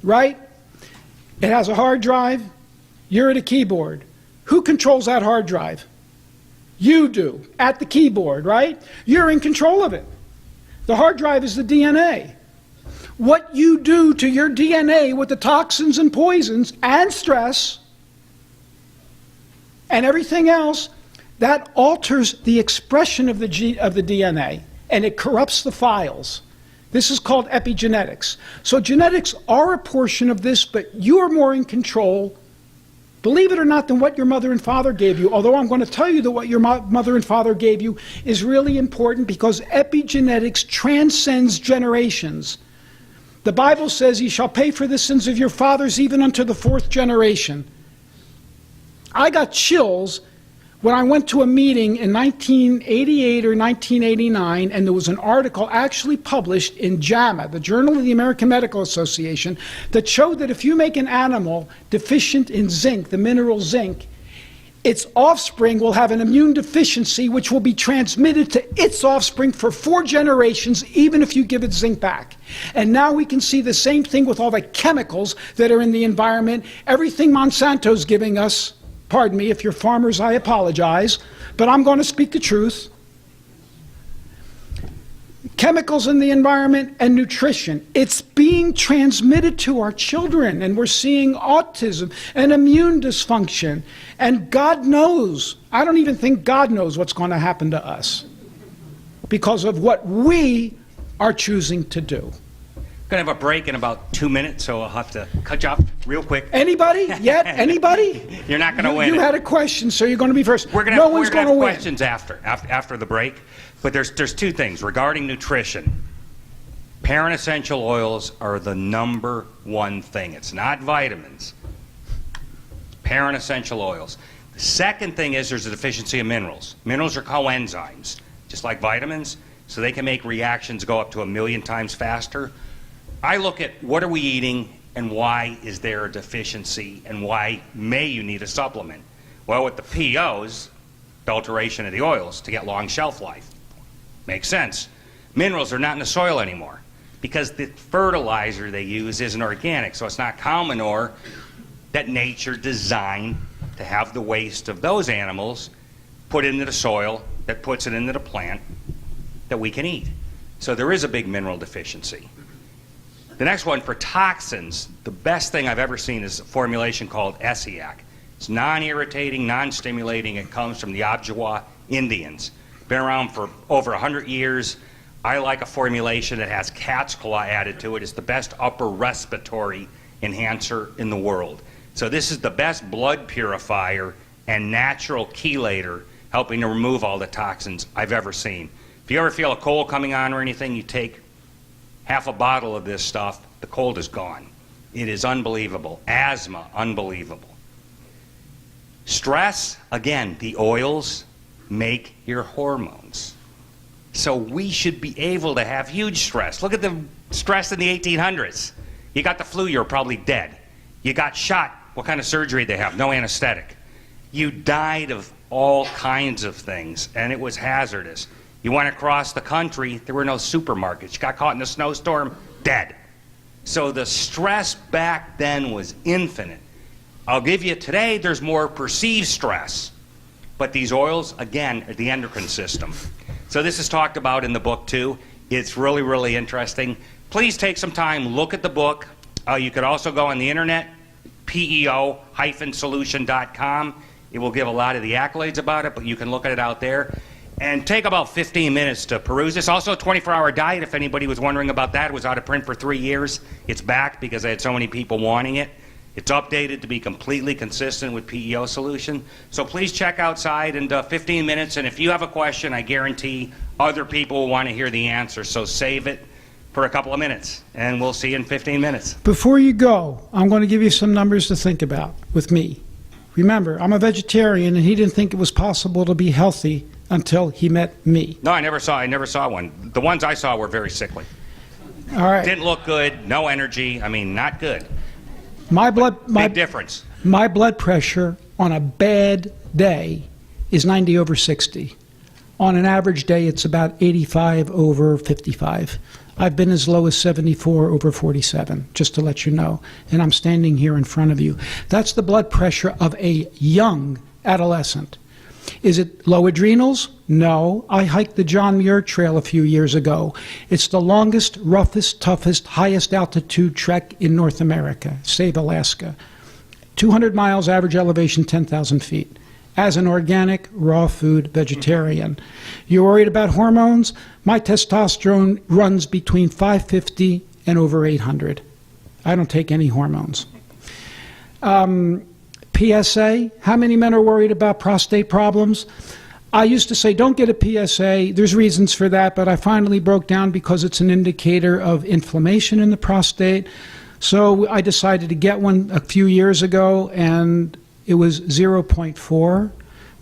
right? It has a hard drive. You're at a keyboard. Who controls that hard drive? You do, at the keyboard, right? You're in control of it. The hard drive is the DNA. What you do to your DNA with the toxins and poisons and stress and everything else, that alters the expression of the DNA, and it corrupts the files. This is called epigenetics. So genetics are a portion of this, but you're more in control, believe it or not, than what your mother and father gave you. Although I'm going to tell you that what your mother and father gave you is really important, because epigenetics transcends generations. The Bible says, "Ye shall pay for the sins of your fathers even unto the 4th generation." I got chills when I went to a meeting in 1988 or 1989, and there was an article actually published in JAMA, the Journal of the American Medical Association, that showed that if you make an animal deficient in zinc, the mineral zinc, its offspring will have an immune deficiency which will be transmitted to its offspring for 4 generations, even if you give it zinc back. And now we can see the same thing with all the chemicals that are in the environment. Everything Monsanto's giving us, pardon me, if you're farmers, I apologize, but I'm going to speak the truth. Chemicals in the environment and nutrition. It's being transmitted to our children, and we're seeing autism and immune dysfunction. And God knows, I don't even think God knows what's going to happen to us because of what we are choosing to do. Going to have a break in about 2 minutes, so I'll have to cut you off real quick. Anybody? Yet? Anybody? You're not going to win. You had a question, so you're going to be first. No one's going to win. Questions after the break. But there's 2 things regarding nutrition. Parent essential oils are the #1 thing. It's not vitamins. Parent essential oils. The second thing is there's a deficiency of minerals. Minerals are coenzymes, just like vitamins, so they can make reactions go up to 1,000,000 times faster. I look at what are we eating and why is there a deficiency and why may you need a supplement. Well, with the POs, adulteration of the oils to get long shelf life. Makes sense. Minerals are not in the soil anymore. because the fertilizer they use isn't organic, so it's not cow manure that nature designed to have the waste of those animals put into the soil that puts it into the plant that we can eat. So there is a big mineral deficiency. The next one, for toxins, the best thing I've ever seen is a formulation called Essiac. It's non-irritating, non-stimulating. It comes from the Ojibwa Indians. Been around for over 100 years. I like a formulation that has cat's claw added to it. It's the best upper respiratory enhancer in the world. So this is the best blood purifier and natural chelator, helping to remove all the toxins I've ever seen. If you ever feel a cold coming on or anything, you take half a bottle of this stuff, the cold is gone. It is unbelievable. Asthma, unbelievable. Stress, again, the oils make your hormones. So we should be able to have huge stress. Look at the stress in the 1800s. You got the flu, you're probably dead. You got shot, what kind of surgery they have? No anesthetic. You died of all kinds of things, and it was hazardous. You went across the country, there were no supermarkets. You got caught in a snowstorm, dead. So the stress back then was infinite. I'll give you today, there's more perceived stress. But these oils, again, are the endocrine system. So this is talked about in the book too. It's really, really interesting. Please take some time, look at the book. You could also go on the internet, peo-solution.com. It will give a lot of the accolades about it, but you can look at it out there. And take about 15 minutes to peruse this. Also a 24-hour diet, if anybody was wondering about that. It was out of print for 3 years. It's back because I had so many people wanting it. It's updated to be completely consistent with PEO Solution. So please check outside in 15 minutes, and if you have a question, I guarantee other people will want to hear the answer. So save it for a couple of minutes, and we'll see you in 15 minutes. Before you go, I'm going to give you some numbers to think about with me. Remember, I'm a vegetarian, and he didn't think it was possible to be healthy until he met me. No, I never saw one. The ones I saw were very sickly. All right. Didn't look good, no energy. I mean, not good. Big difference. My blood pressure on a bad day is 90/60. On an average day, it's about 85/55. I've been as low as 74/47, just to let you know. And I'm standing here in front of you. That's the blood pressure of a young adolescent. Is it low adrenals? No. I hiked the John Muir Trail a few years ago. It's the longest, roughest, toughest, highest altitude trek in North America, save Alaska. 200 miles, average elevation 10,000 feet. As an organic, raw food vegetarian. You're worried about hormones? My testosterone runs between 550 and over 800. I don't take any hormones. PSA, how many men are worried about prostate problems? I used to say, don't get a PSA. There's reasons for that, but I finally broke down because it's an indicator of inflammation in the prostate. So I decided to get one a few years ago, and it was 0.4.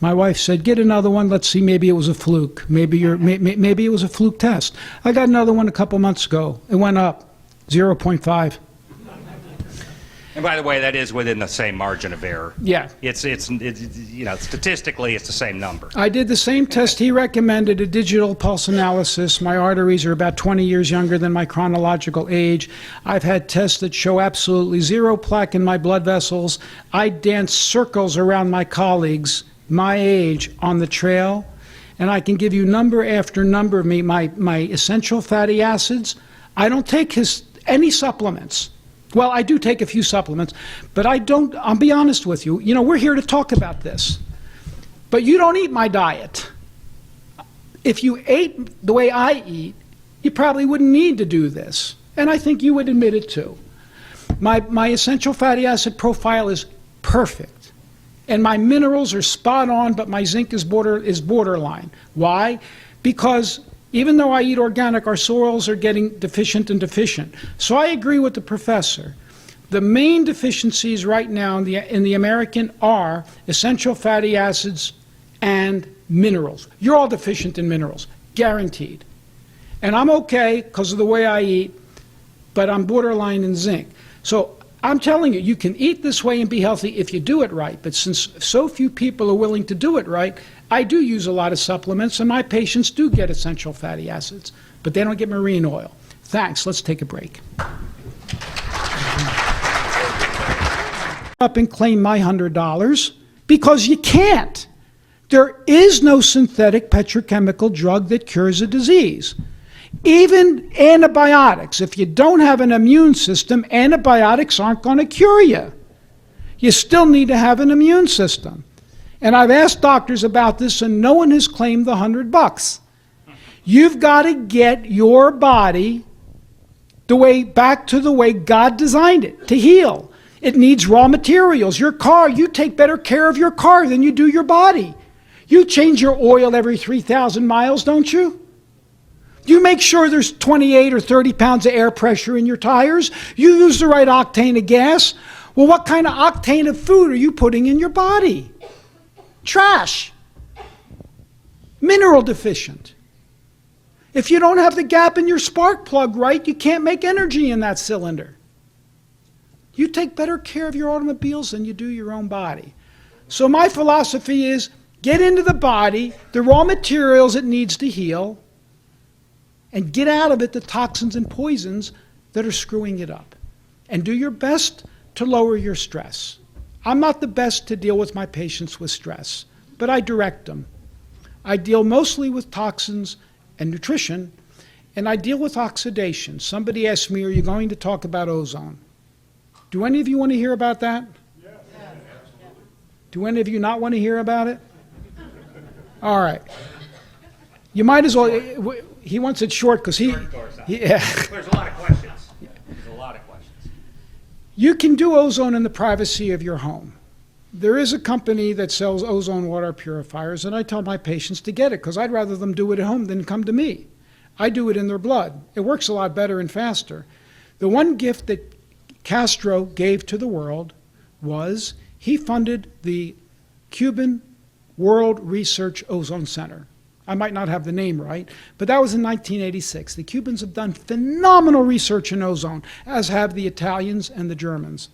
My wife said, get another one. Let's see, maybe it was a fluke. Maybe it was a fluke test. I got another one a couple months ago. It went up, 0.5. And by the way, that is within the same margin of error. Yeah. It's you know, statistically, it's the same number. I did the same test he recommended, a digital pulse analysis. My arteries are about 20 years younger than my chronological age. I've had tests that show absolutely zero plaque in my blood vessels. I dance circles around my colleagues, my age, on the trail. And I can give you number after number of my essential fatty acids. I don't take any supplements. Well, I do take a few supplements, but I don't, I'll be honest with you. You know, we're here to talk about this. But you don't eat my diet. If you ate the way I eat, you probably wouldn't need to do this. And I think you would admit it too. My essential fatty acid profile is perfect. And my minerals are spot on, but my zinc is borderline. Why? Because even though I eat organic, our soils are getting deficient and deficient. So I agree with the professor. The main deficiencies right now in the American are essential fatty acids and minerals. You're all deficient in minerals, guaranteed. And I'm okay because of the way I eat, but I'm borderline in zinc. So I'm telling you, you can eat this way and be healthy if you do it right. But since so few people are willing to do it right, I do use a lot of supplements, and my patients do get essential fatty acids, but they don't get marine oil. Thanks. Let's take a break. Up and claim my $100 because you can't. There is no synthetic petrochemical drug that cures a disease. Even antibiotics, if you don't have an immune system, antibiotics aren't going to cure you. You still need to have an immune system. And I've asked doctors about this, and no one has claimed the $100. You've got to get your body back to the way God designed it, to heal. It needs raw materials. Your car, you take better care of your car than you do your body. You change your oil every 3,000 miles, don't you? You make sure there's 28 or 30 pounds of air pressure in your tires. You use the right octane of gas. Well, what kind of octane of food are you putting in your body? Trash. Mineral deficient. If you don't have the gap in your spark plug right, you can't make energy in that cylinder. You take better care of your automobiles than you do your own body. So my philosophy is get into the body, the raw materials it needs to heal, and get out of it the toxins and poisons that are screwing it up. And do your best to lower your stress. I'm not the best to deal with my patients with stress, but I direct them. I deal mostly with toxins and nutrition, and I deal with oxidation. Somebody asked me, are you going to talk about ozone? Do any of you want to hear about that? Yeah. Do any of you not want to hear about it? All right. You might as well, he wants it short because There's a lot of questions. There's a lot of questions. You can do ozone in the privacy of your home. There is a company that sells ozone water purifiers, and I tell my patients to get it because I'd rather them do it at home than come to me. I do it in their blood. It works a lot better and faster. The one gift that Castro gave to the world was he funded the Cuban World Research Ozone Center. I might not have the name right, but that was in 1986. The Cubans have done phenomenal research in ozone, as have the Italians and the Germans.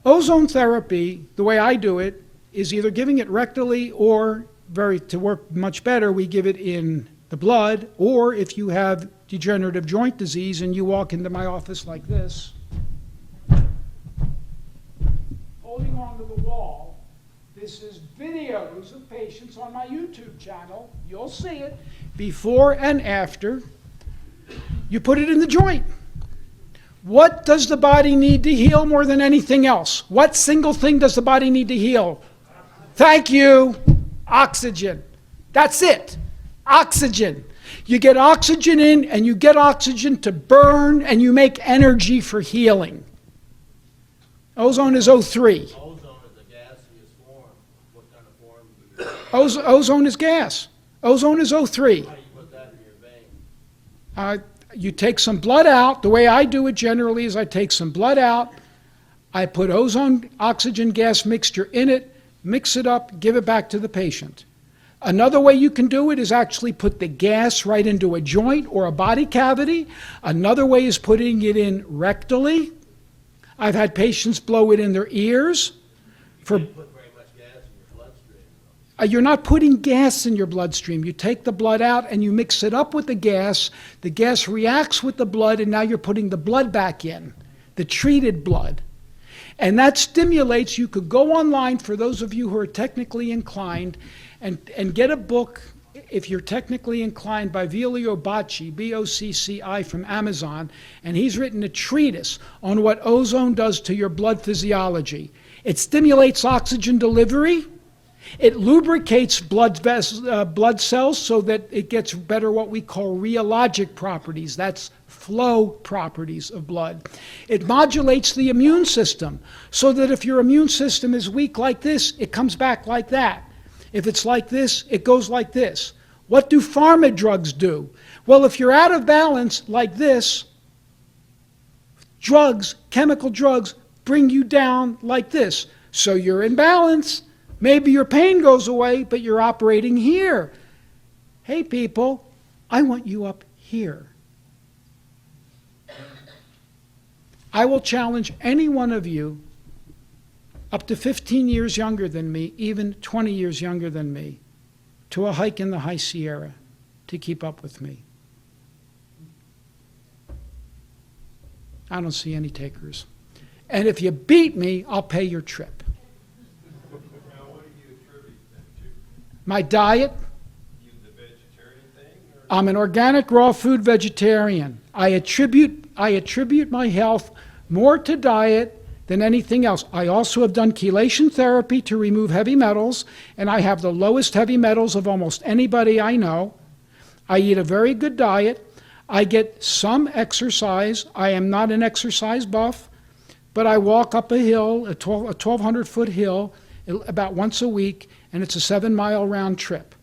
Ozone therapy, the way I do it, is either giving it rectally or, to work much better, we give it in the blood, or if you have degenerative joint disease and you walk into my office like this, holding onto the wall. This is videos of patients on my YouTube channel. You'll see it before and after. You put it in the joint. What does the body need to heal more than anything else? What single thing does the body need to heal? Thank you. Oxygen. That's it. Oxygen. You get oxygen in and you get oxygen to burn and you make energy for healing. Ozone is O3. Ozone is a gaseous form. What kind of form do you use? Ozone is gas. Ozone is O3. How do you put that in your vein? You take some blood out. The way I do it generally is I take some blood out. I put ozone oxygen gas mixture in it, mix it up, give it back to the patient. Another way you can do it is actually put the gas right into a joint or a body cavity. Another way is putting it in rectally. I've had patients blow it in their ears. You can't put very much gas in your bloodstream. You're not putting gas in your bloodstream. You take the blood out and you mix it up with the gas. The gas reacts with the blood, and now you're putting the blood back in, the treated blood. And that stimulates, you could go online, for those of you who are technically inclined, and get a book, if you're technically inclined, by Vilio Bocci, B-O-C-C-I, from Amazon, and he's written a treatise on what ozone does to your blood physiology. It stimulates oxygen delivery. It lubricates blood cells so that it gets better what we call rheologic properties. That's flow properties of blood. It modulates the immune system so that if your immune system is weak like this, it comes back like that. If it's like this, it goes like this. What do pharma drugs do? Well, if you're out of balance like this, drugs, chemical drugs, bring you down like this. So you're in balance. Maybe your pain goes away, but you're operating here. Hey, people, I want you up here. I will challenge any one of you up to 15 years younger than me, even 20 years younger than me, to a hike in the High Sierra to keep up with me. I don't see any takers. And if you beat me, I'll pay your trip. Now, what do you attribute that to? My diet, You, the vegetarian thing, or? I'm an organic raw food vegetarian. I attribute my health more to diet than anything else. I also have done chelation therapy to remove heavy metals, and I have the lowest heavy metals of almost anybody I know. I eat a very good diet. I get some exercise. I am not an exercise buff, but I walk up a hill, a 1,200-foot hill, about once a week, and it's a 7-mile round trip.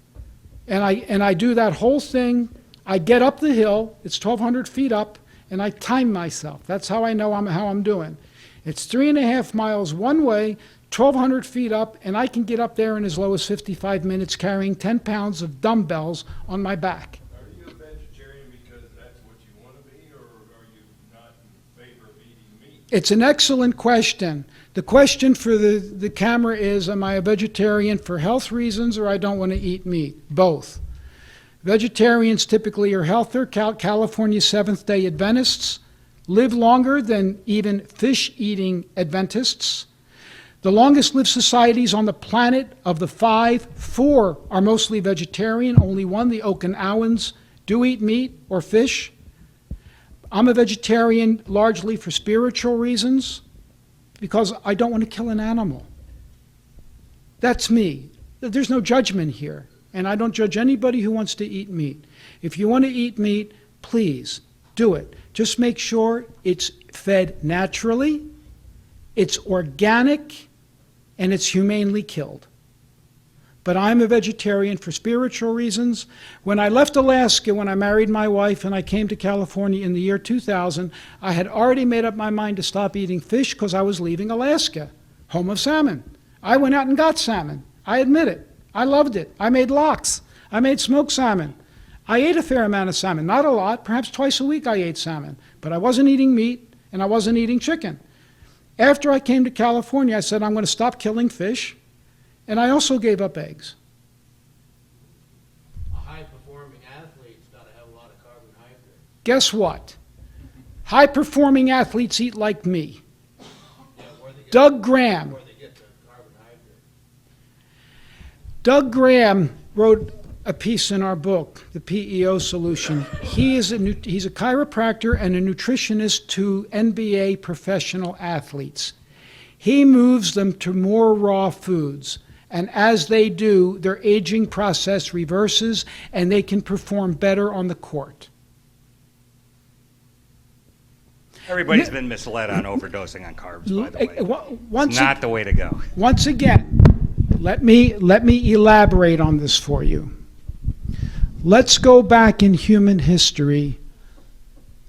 And I do that whole thing. I get up the hill, it's 1,200 feet up, and I time myself. That's how I know how I'm doing. It's 3.5 miles one way, 1,200 feet up, and I can get up there in as low as 55 minutes carrying 10 pounds of dumbbells on my back. Are you a vegetarian because that's what you want to be, or are you not in favor of eating meat? It's an excellent question. The question for the camera is, am I a vegetarian for health reasons or I don't want to eat meat? Both. Vegetarians typically are healthier. California Seventh-day Adventists live longer than even fish-eating Adventists. The longest-lived societies on the planet, of the 5, 4 are mostly vegetarian. Only 1, the Okinawans, do eat meat or fish. I'm a vegetarian largely for spiritual reasons, because I don't want to kill an animal. That's me. There's no judgment here, and I don't judge anybody who wants to eat meat. If you want to eat meat, please do it. Just make sure it's fed naturally, it's organic, and it's humanely killed. But I'm a vegetarian for spiritual reasons. When I left Alaska, when I married my wife and I came to California in the year 2000, I had already made up my mind to stop eating fish because I was leaving Alaska, home of salmon. I went out and got salmon. I admit it. I loved it. I made lox. I made smoked salmon. I ate a fair amount of salmon, not a lot, perhaps twice a week I ate salmon, but I wasn't eating meat and I wasn't eating chicken. After I came to California, I said, I'm going to stop killing fish, and I also gave up eggs. A high-performing athlete's got to have a lot of carbohydrates. Guess what? High-performing athletes eat like me. Yeah, where they get, Doug Graham. where they get the carbohydrates. Doug Graham wrote a piece in our book, The PEO Solution. He's a chiropractor and a nutritionist to NBA professional athletes. He moves them to more raw foods, and as they do, their aging process reverses and they can perform better on the court. Everybody's been misled on overdosing on carbs, by the way. Once It's not the way to go. Once again, let me elaborate on this for you. Let's go back in human history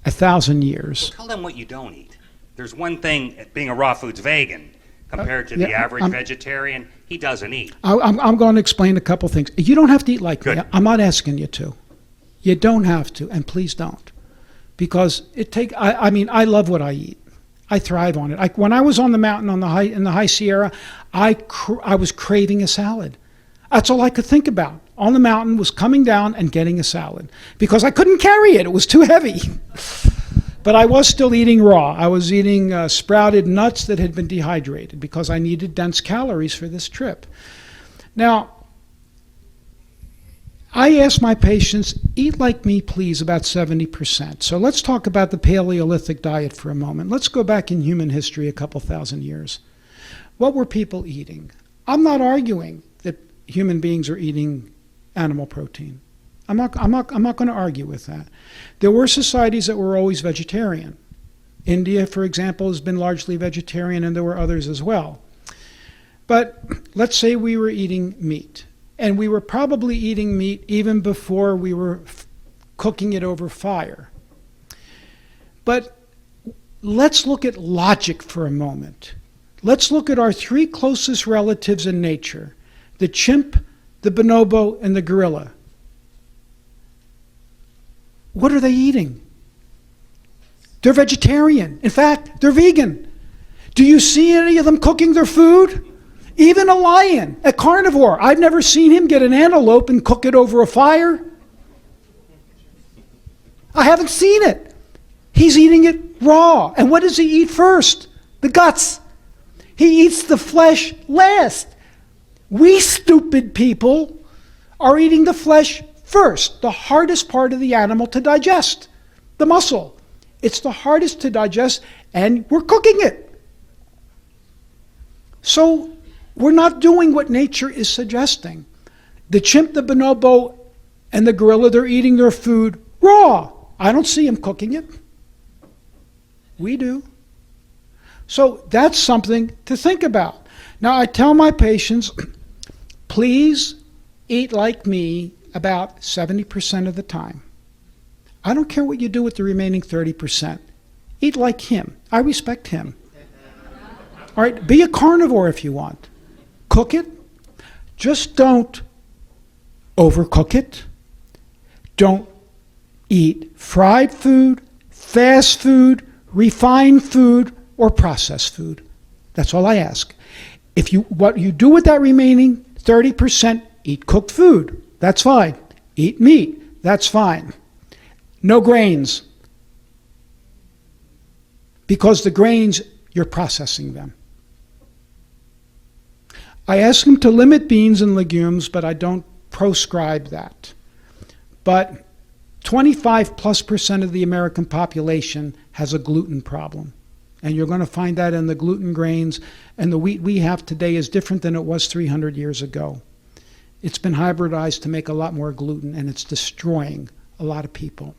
1,000 years. Tell them what you don't eat. There's one thing, being a raw foods vegan, compared to the average vegetarian, he doesn't eat. I'm going to explain a couple things. You don't have to eat like me. Good. I'm not asking you to. You don't have to, and please don't. Because I love what I eat. I thrive on it. When I was on the mountain in the high Sierra, I was craving a salad. That's all I could think about. On the mountain was coming down and getting a salad because I couldn't carry it. It was too heavy. But I was still eating raw. I was eating sprouted nuts that had been dehydrated because I needed dense calories for this trip. Now, I ask my patients, eat like me, please, about 70%. So let's talk about the Paleolithic diet for a moment. Let's go back in human history a couple thousand years. What were people eating? I'm not arguing that human beings are eating animal protein. I'm not going to argue with that. There were societies that were always vegetarian. India, for example, has been largely vegetarian, and there were others as well. But let's say we were eating meat, and we were probably eating meat even before we were cooking it over fire. But let's look at logic for a moment. Let's look at our 3 closest relatives in nature, the chimp, the bonobo, and the gorilla. What are they eating? They're vegetarian. In fact, they're vegan. Do you see any of them cooking their food? Even a lion, a carnivore. I've never seen him get an antelope and cook it over a fire. I haven't seen it. He's eating it raw. And what does he eat first? The guts. He eats the flesh last. We stupid people are eating the flesh first, the hardest part of the animal to digest, the muscle. It's the hardest to digest, and we're cooking it. So we're not doing what nature is suggesting. The chimp, the bonobo, and the gorilla, they're eating their food raw. I don't see them cooking it. We do. So that's something to think about. Now, I tell my patients, please eat like me about 70% of the time. I don't care what you do with the remaining 30%. Eat like him. I respect him. All right, be a carnivore if you want. Cook it. Just don't overcook it. Don't eat fried food, fast food, refined food, or processed food. That's all I ask. What you do with that remaining 30%, eat cooked food. That's fine. Eat meat. That's fine. No grains. Because the grains, you're processing them. I ask them to limit beans and legumes, but I don't proscribe that. But 25+% of the American population has a gluten problem. And you're going to find that in the gluten grains, and the wheat we have today is different than it was 300 years ago. It's been hybridized to make a lot more gluten, and it's destroying a lot of people.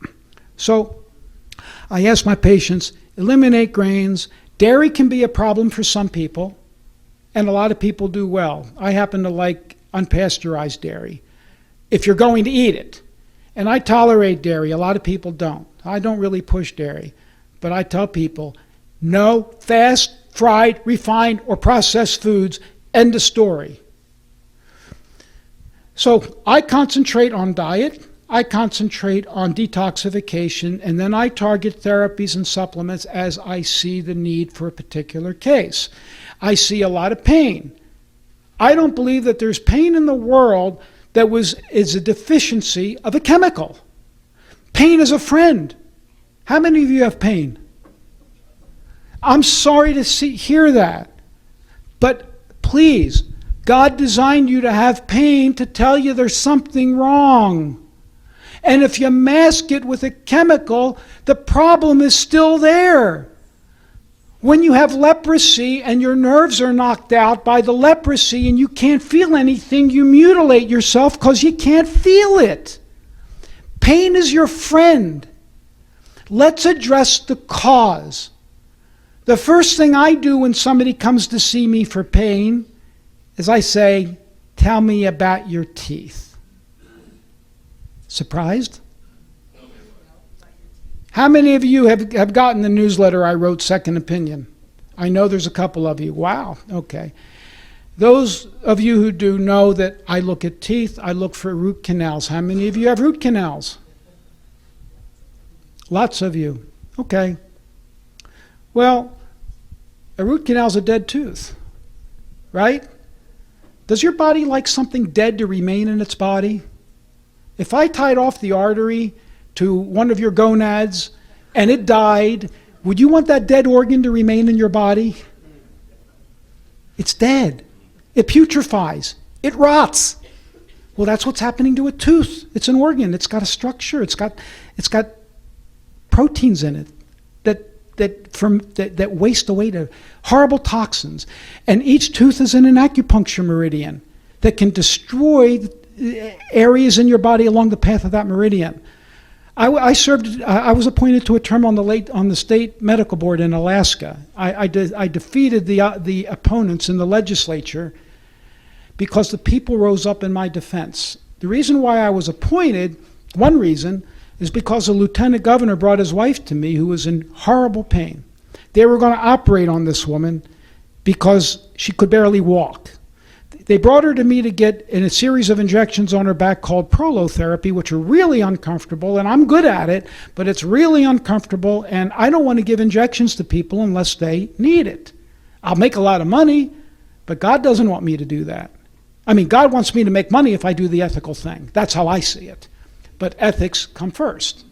So I ask my patients, eliminate grains. Dairy can be a problem for some people, and a lot of people do well. I happen to like unpasteurized dairy, if you're going to eat it. And I tolerate dairy. A lot of people don't. I don't really push dairy. But I tell people, no fast, fried, refined, or processed foods. End of story. So I concentrate on diet. I concentrate on detoxification. And then I target therapies and supplements as I see the need for a particular case. I see a lot of pain. I don't believe that there's pain in the world that is a deficiency of a chemical. Pain is a friend. How many of you have pain? I'm sorry to hear that. But please, God designed you to have pain to tell you there's something wrong. And if you mask it with a chemical, the problem is still there. When you have leprosy and your nerves are knocked out by the leprosy and you can't feel anything, you mutilate yourself because you can't feel it. Pain is your friend. Let's address the cause. The first thing I do when somebody comes to see me for pain is I say, tell me about your teeth. Surprised? How many of you have gotten the newsletter I wrote, Second Opinion? I know there's a couple of you. Wow, okay. Those of you who do know that I look at teeth, I look for root canals. How many of you have root canals? Lots of you. Okay. Well, a root canal is a dead tooth, right? Does your body like something dead to remain in its body? If I tied off the artery to one of your gonads and it died, would you want that dead organ to remain in your body? It's dead. It putrefies. It rots. Well, that's what's happening to a tooth. It's an organ. It's got a structure. It's got proteins in it that waste away to horrible toxins. And each tooth is in an acupuncture meridian that can destroy areas in your body along the path of that meridian. I was appointed to a term on the state medical board in Alaska. I defeated the opponents in the legislature because the people rose up in my defense. The reason why I was appointed, one reason, is because a lieutenant governor brought his wife to me who was in horrible pain. They were going to operate on this woman because she could barely walk. They brought her to me to get in a series of injections on her back called prolotherapy, which are really uncomfortable, and I'm good at it, but it's really uncomfortable, and I don't want to give injections to people unless they need it. I'll make a lot of money, but God doesn't want me to do that. I mean, God wants me to make money if I do the ethical thing. That's how I see it. But ethics come first.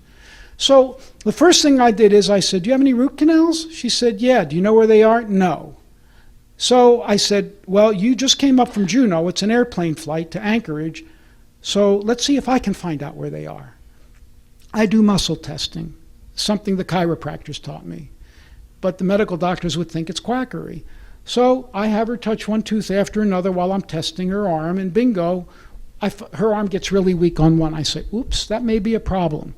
So the first thing I did is I said, do you have any root canals? She said, yeah. Do you know where they are? No. So I said, well, you just came up from Juneau. It's an airplane flight to Anchorage. So let's see if I can find out where they are. I do muscle testing, something the chiropractors taught me. But the medical doctors would think it's quackery. So I have her touch one tooth after another while I'm testing her arm, and bingo, her arm gets really weak on one. I say, oops, that may be a problem.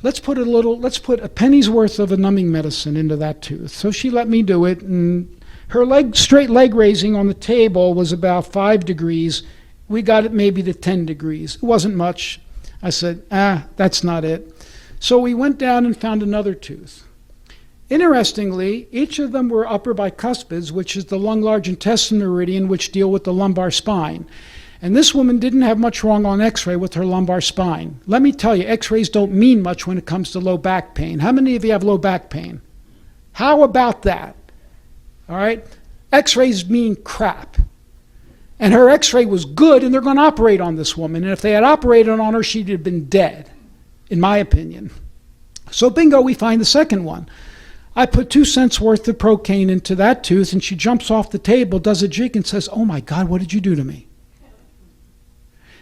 Let's put a penny's worth of a numbing medicine into that tooth. So she let me do it, and her straight leg raising on the table was about 5 degrees. We got it maybe to 10 degrees. It wasn't much. I said, that's not it. So we went down and found another tooth. Interestingly, each of them were upper bicuspids, which is the lung large intestine meridian, which deal with the lumbar spine. And this woman didn't have much wrong on x-ray with her lumbar spine. Let me tell you, x-rays don't mean much when it comes to low back pain. How many of you have low back pain? How about that? All right? X-rays mean crap. And her x-ray was good, and they're going to operate on this woman. And if they had operated on her, she'd have been dead, in my opinion. So bingo, we find the second one. I put 2 cents worth of Procaine into that tooth, and she jumps off the table, does a jig, and says, oh my God, what did you do to me?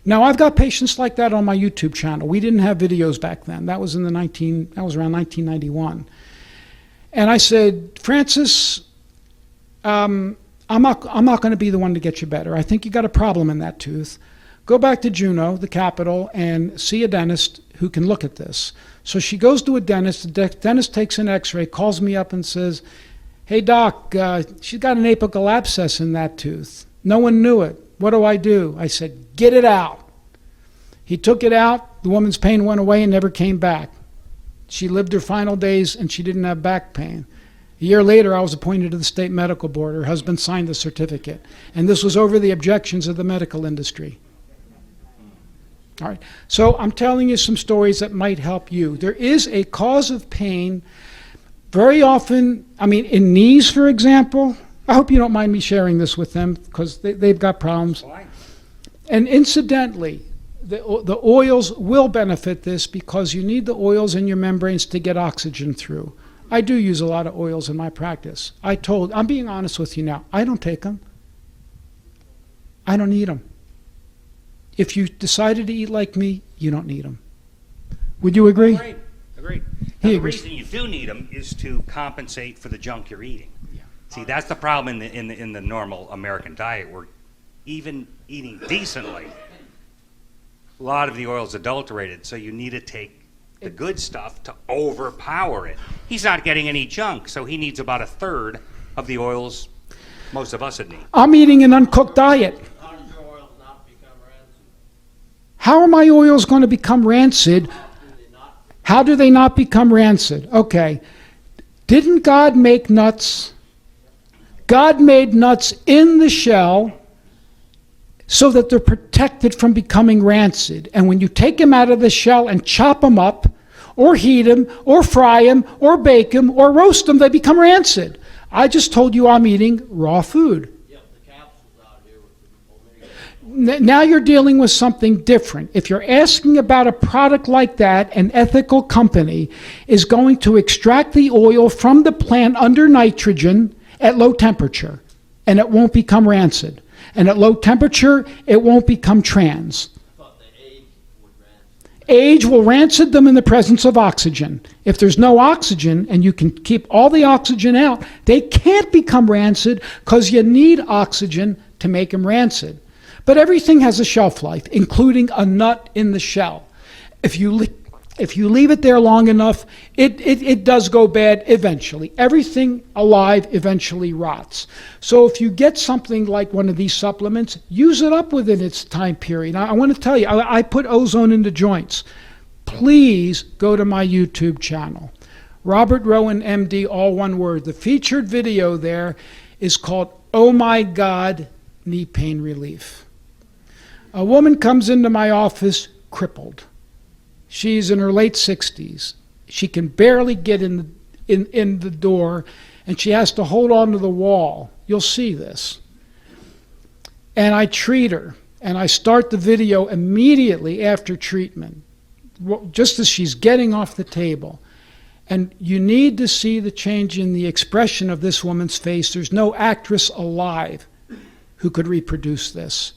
Now, I've got patients like that on my YouTube channel. We didn't have videos back then. That was around 1991. And I said, Francis, I'm not going to be the one to get you better. I think you got a problem in that tooth. Go back to Juneau, the capital, and see a dentist who can look at this. So she goes to a dentist. The dentist takes an x-ray, calls me up and says, hey, doc, she's got an apical abscess in that tooth. No one knew it. What do? I said, get it out. He took it out. The woman's pain went away and never came back. She lived her final days, and she didn't have back pain. A year later, I was appointed to the state medical board. Her husband signed the certificate. And this was over the objections of the medical industry. All right. So I'm telling you some stories that might help you. There is a cause of pain very often, in knees, for example. I hope you don't mind me sharing this with them because they've got problems. And incidentally, the oils will benefit this because you need the oils in your membranes to get oxygen through. I do use a lot of oils in my practice. I'm being honest with you now, I don't take them. I don't need them. If you decided to eat like me, you don't need them. Would you agree? Agreed. Now, the reason you do need them is to compensate for the junk you're eating. Yeah. See, that's the problem in the normal American diet. We're even eating decently. A lot of the oil is adulterated, so you need to take the good stuff to overpower it. He's not getting any junk, so he needs about 1/3 of the oils most of us would need. I'm eating an uncooked diet. How are my oils going to become rancid? How do they not become rancid? Okay. Didn't God make nuts? God made nuts in the shell so that they're protected from becoming rancid. And when you take them out of the shell and chop them up, or heat them, or fry them, or bake them, or roast them, they become rancid. I just told you I'm eating raw food. Now you're dealing with something different. If you're asking about a product like that, an ethical company is going to extract the oil from the plant under nitrogen at low temperature, and it won't become rancid. And at low temperature, it won't become trans. Age will rancid them in the presence of oxygen. If there's no oxygen and you can keep all the oxygen out, they can't become rancid because you need oxygen to make them rancid. But everything has a shelf life, including a nut in the shell. If you leave it there long enough, it does go bad eventually. Everything alive eventually rots. So if you get something like one of these supplements, use it up within its time period. I want to tell you, I put ozone into joints. Please go to my YouTube channel. Robert Rowen, MD, all one word. The featured video there is called Oh My God, Knee Pain Relief. A woman comes into my office crippled. She's in her late 60s. She can barely get in the door, and she has to hold on to the wall. You'll see this. And I treat her, and I start the video immediately after treatment. just as she's getting off the table. And you need to see the change in the expression of this woman's face. There's no actress alive who could reproduce this.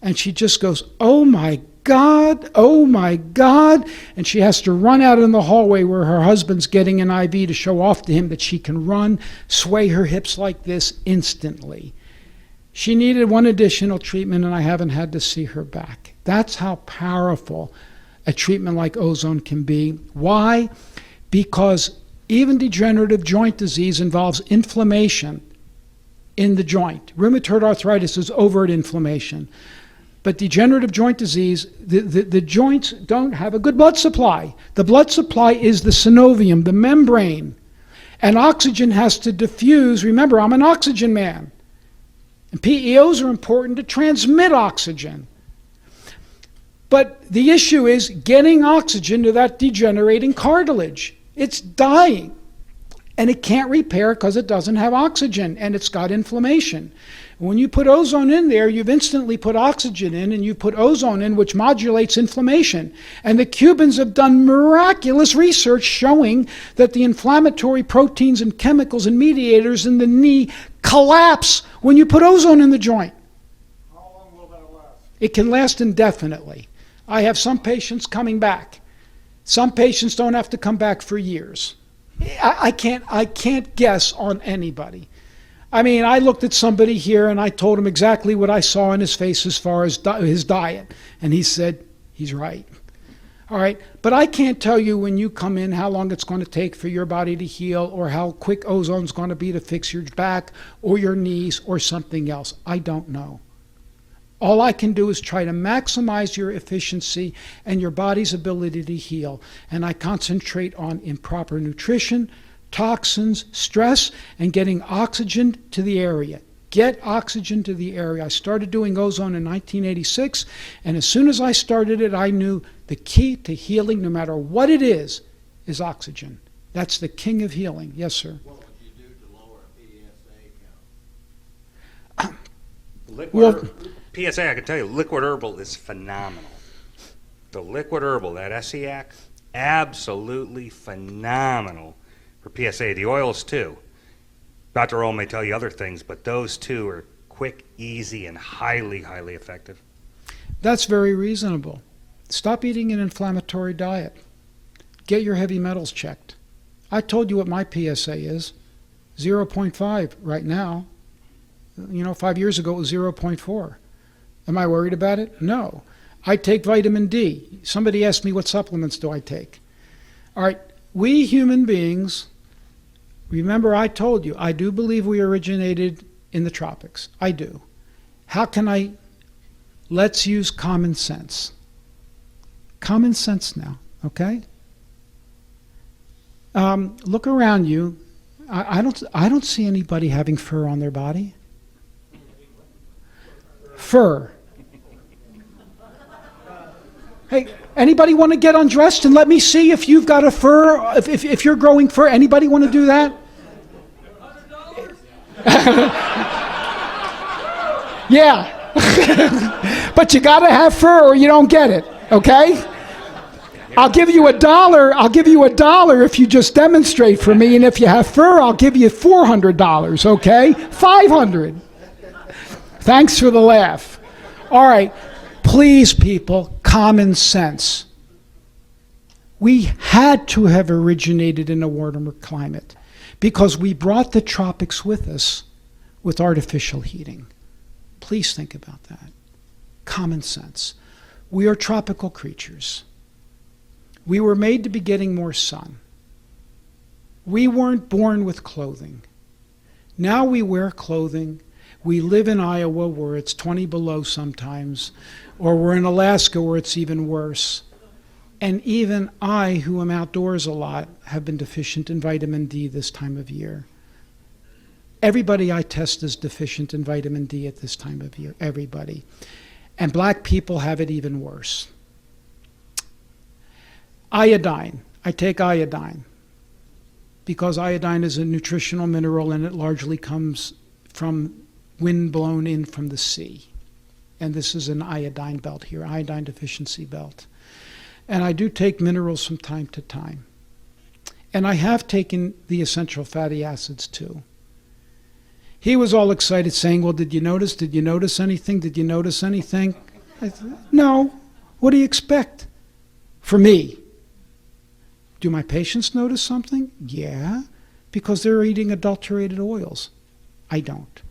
And she just goes, oh my God, oh my God. And she has to run out in the hallway where her husband's getting an IV to show off to him that she can run, sway her hips like this instantly. She needed one additional treatment, and I haven't had to see her back. That's how powerful a treatment like ozone can be. Why? Because even degenerative joint disease involves inflammation in the joint. Rheumatoid arthritis is overt inflammation. But degenerative joint disease, the joints don't have a good blood supply. The blood supply is the synovium, the membrane. And oxygen has to diffuse. Remember, I'm an oxygen man. And PEOs are important to transmit oxygen. But the issue is getting oxygen to that degenerating cartilage. It's dying. And it can't repair because it doesn't have oxygen, and it's got inflammation. When you put ozone in there, you've instantly put oxygen in, and you put ozone in, which modulates inflammation. And the Cubans have done miraculous research showing that the inflammatory proteins and chemicals and mediators in the knee collapse when you put ozone in the joint. How long will that last? It can last indefinitely. I have some patients coming back. Some patients don't have to come back for years. I can't guess on anybody. I mean, I looked at somebody here and I told him exactly what I saw in his face as far as his diet. And he said, he's right. All right, but I can't tell you when you come in how long it's going to take for your body to heal, or how quick ozone's going to be to fix your back or your knees or something else. I don't know. All I can do is try to maximize your efficiency and your body's ability to heal. And I concentrate on improper nutrition, toxins, stress, and getting oxygen to the area. Get oxygen to the area. I started doing ozone in 1986, and as soon as I started it, I knew the key to healing, no matter what it is oxygen. That's the king of healing. Yes, sir. What would you do to lower a PSA count? Liquid PSA, I can tell you, liquid herbal is phenomenal. The liquid herbal, that SEAC, absolutely phenomenal for PSA. The oils too. Dr. Rowen may tell you other things, but those two are quick, easy, and highly, highly effective. That's very reasonable. Stop eating an inflammatory diet. Get your heavy metals checked. I told you what my PSA is. 0.5 right now. 5 years ago it was 0.4. Am I worried about it? No. I take vitamin D. Somebody asked me what supplements do I take. All right, we human beings, remember I told you, I do believe we originated in the tropics. I do. How can I? Let's use common sense. Common sense now, okay? Look around you. I don't see anybody having fur on their body. Fur. Hey, anybody want to get undressed and let me see if you've got a fur, if you're growing fur? Anybody want to do that? Yeah. But you got to have fur or you don't get it, okay? I'll give you $1 if you just demonstrate for me, and if you have fur, I'll give you $400, okay? $500. Thanks for the laugh. All right. Please, people, common sense. We had to have originated in a warmer climate because we brought the tropics with us with artificial heating. Please think about that. Common sense. We are tropical creatures. We were made to be getting more sun. We weren't born with clothing. Now we wear clothing. We live in Iowa where it's 20 below sometimes, or we're in Alaska where it's even worse. And even I, who am outdoors a lot, have been deficient in vitamin D this time of year. Everybody I test is deficient in vitamin D at this time of year, everybody. And black people have it even worse. Iodine. I take iodine because iodine is a nutritional mineral and it largely comes from wind blown in from the sea. And this is an iodine belt here, iodine deficiency belt. and I do take minerals from time to time. And I have taken the essential fatty acids too. He was all excited saying, well, did you notice anything? Did you notice anything? I said, no. What do you expect? For me. Do my patients notice something? Yeah, because they're eating adulterated oils. I don't.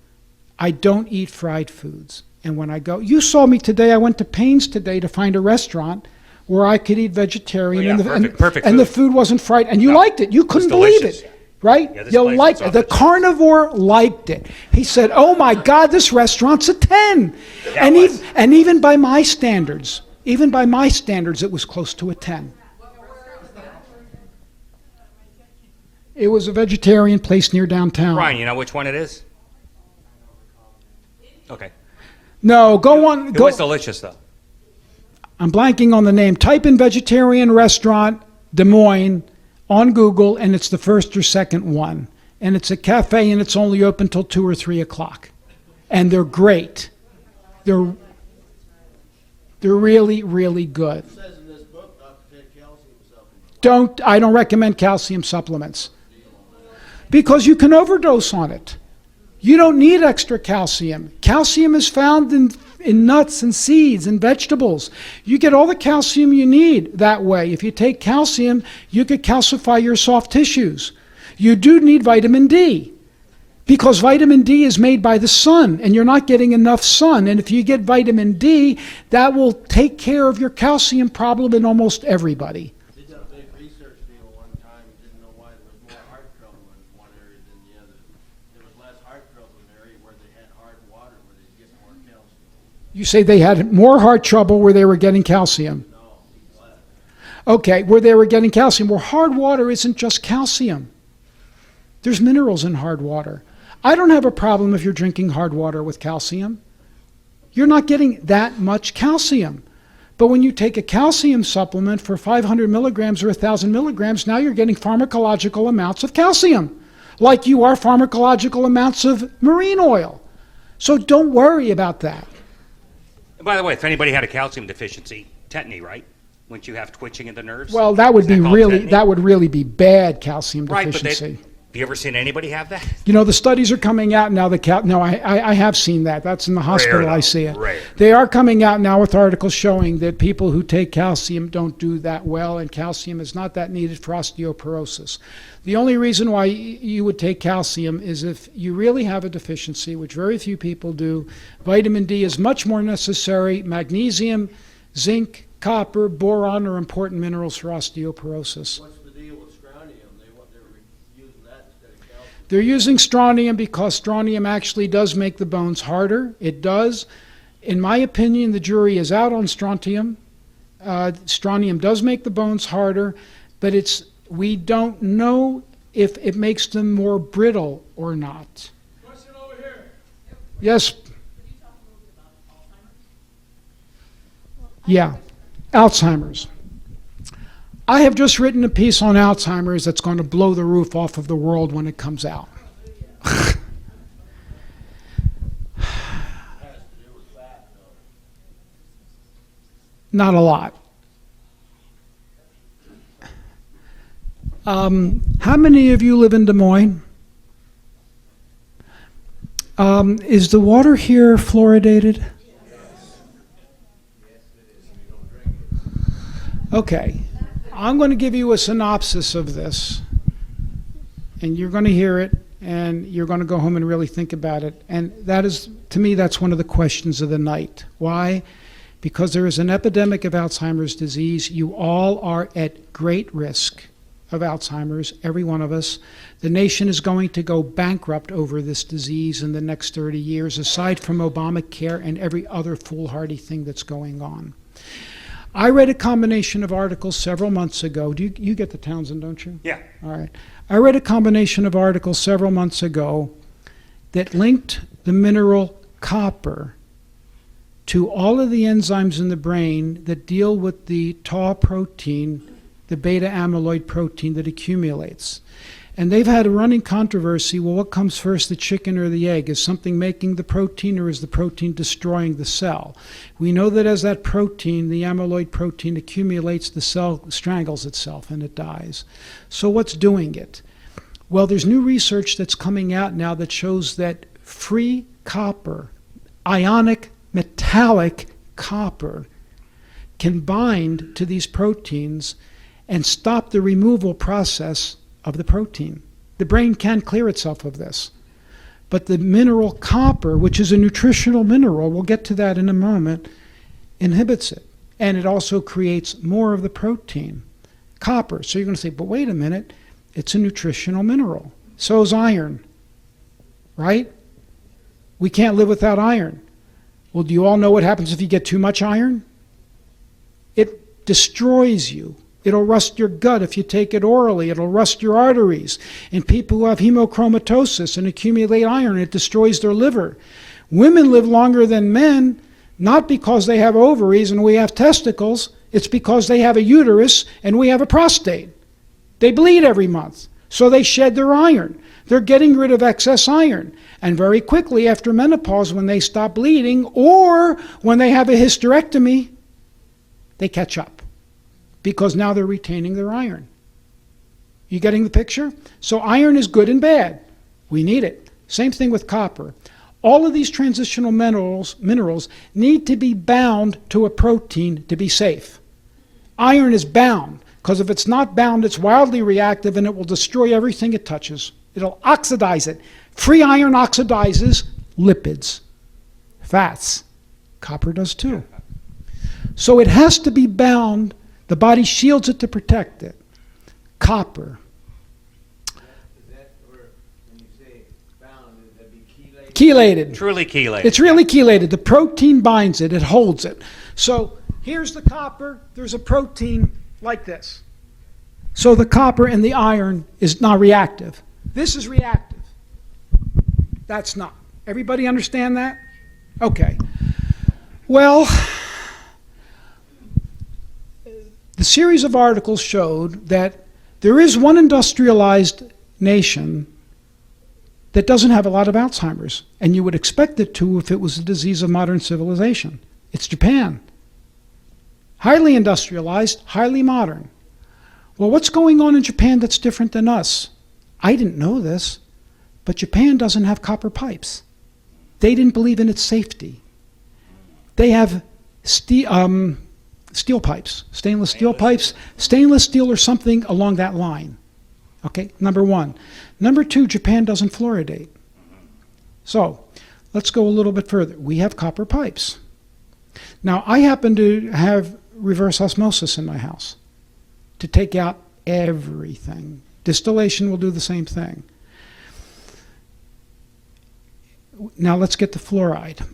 I don't eat fried foods. And when I go, you saw me today, I went to pains today to find a restaurant where I could eat vegetarian, perfect and the food wasn't fried, and you liked it. You couldn't believe delicious. it, right? Yeah, this You place liked is it. The off the chain. carnivore liked it. He said, "Oh my God, this restaurant's a 10." And even by my standards, it was close to a 10. It was a vegetarian place near downtown. Brian, you know which one it is? Okay. No, go on. It was delicious, though. I'm blanking on the name. Type in vegetarian restaurant Des Moines on Google, and it's the first or second one. And it's a cafe, and it's only open till 2 or 3 o'clock. And they're great. They're really, really good. It says in this book not to take calcium supplements. I don't recommend calcium supplements because you can overdose on it. You don't need extra calcium. Calcium is found in nuts and seeds and vegetables. You get all the calcium you need that way. If you take calcium, you could calcify your soft tissues. You do need vitamin D because vitamin D is made by the sun and you're not getting enough sun. And if you get vitamin D, that will take care of your calcium problem in almost everybody. They did a big research deal one time and didn't know why there was more heart trouble in one area than the other. There was less heart trouble in an area where they had hard water where they'd get more calcium. You say they had more heart trouble where they were getting calcium. No, less. Okay, where they were getting calcium. Well, hard water isn't just calcium. There's minerals in hard water. I don't have a problem if you're drinking hard water with calcium. You're not getting that much calcium. But when you take a calcium supplement for 500 milligrams or 1,000 milligrams, now you're getting pharmacological amounts of calcium, like you are pharmacological amounts of marine oil. So don't worry about that. And by the way, if anybody had a calcium deficiency, tetany, right? Wouldn't you have twitching in the nerves? Well, that would Isn't be called really tetany? that would really be bad calcium Right, but deficiency. have you ever seen anybody have that? You know, the studies are coming out now. No, I have seen that. That's in the hospital. Rare, I though. see it. Rare. They are coming out now with articles showing that people who take calcium don't do that well, and calcium is not that needed for osteoporosis. The only reason why you would take calcium is if you really have a deficiency, which very few people do. Vitamin D is much more necessary. Magnesium, zinc, copper, boron are important minerals for osteoporosis. What's the deal with strontium? They're using that instead of calcium. They're using strontium because strontium actually does make the bones harder. It does. In my opinion, the jury is out on strontium. Strontium does make the bones harder, but we don't know if it makes them more brittle or not. Question over here. Yes? Yeah, Alzheimer's. I have just written a piece on Alzheimer's that's going to blow the roof off of the world when it comes out. Not a lot. How many of you live in Des Moines? Is the water here fluoridated? Okay. I'm going to give you a synopsis of this, and you're going to hear it, and you're going to go home and really think about it. And that is, to me, that's one of the questions of the night. Why? Because there is an epidemic of Alzheimer's disease. You all are at great risk of Alzheimer's, every one of us. The nation is going to go bankrupt over this disease in the next 30 years, aside from Obamacare and every other foolhardy thing that's going on. I read a combination of articles several months ago. You get the Townsend, don't you? Yeah. All right. I read a combination of articles several months ago that linked the mineral copper to all of the enzymes in the brain that deal with the tau protein, the beta amyloid protein that accumulates. And they've had a running controversy, well, what comes first, the chicken or the egg? Is something making the protein, or is the protein destroying the cell? We know that as that protein, the amyloid protein, accumulates, the cell strangles itself and it dies. So what's doing it? Well, there's new research that's coming out now that shows that free copper, ionic metallic copper, can bind to these proteins and stop the removal process of the protein. The brain can clear itself of this. But the mineral copper, which is a nutritional mineral, we'll get to that in a moment, inhibits it. And it also creates more of the protein, copper. So you're going to say, but wait a minute, it's a nutritional mineral. So is iron, right? We can't live without iron. Well, do you all know what happens if you get too much iron? It destroys you. It'll rust your gut if you take it orally. It'll rust your arteries. In people who have hemochromatosis and accumulate iron, it destroys their liver. Women live longer than men, not because they have ovaries and we have testicles. It's because they have a uterus and we have a prostate. They bleed every month, so they shed their iron. They're getting rid of excess iron. And very quickly after menopause, when they stop bleeding or when they have a hysterectomy, they catch up, because now they're retaining their iron. You getting the picture? So iron is good and bad. We need it. Same thing with copper. All of these transitional minerals need to be bound to a protein to be safe. Iron is bound, because if it's not bound, it's wildly reactive and it will destroy everything it touches. It'll oxidize it. Free iron oxidizes lipids, fats. Copper does too. So it has to be bound. The body shields it to protect it. Copper. Is that where, when you say bound, is that be chelated? Chelated. Truly chelated. It's really chelated. The protein binds it. It holds it. So here's the copper. There's a protein like this. So the copper and the iron is not reactive. This is reactive. That's not. Everybody understand that? Okay. Well, the series of articles showed that there is one industrialized nation that doesn't have a lot of Alzheimer's, and you would expect it to if it was a disease of modern civilization. It's Japan. Highly industrialized, highly modern. Well, what's going on in Japan that's different than us? I didn't know this, but Japan doesn't have copper pipes. They didn't believe in its safety. They have steel pipes, stainless steel pipes, stainless steel or something along that line. Okay, number one. Number two, Japan doesn't fluoridate. So let's go a little bit further. We have copper pipes. Now, I happen to have reverse osmosis in my house to take out everything. Distillation will do the same thing. Now let's get to fluoride.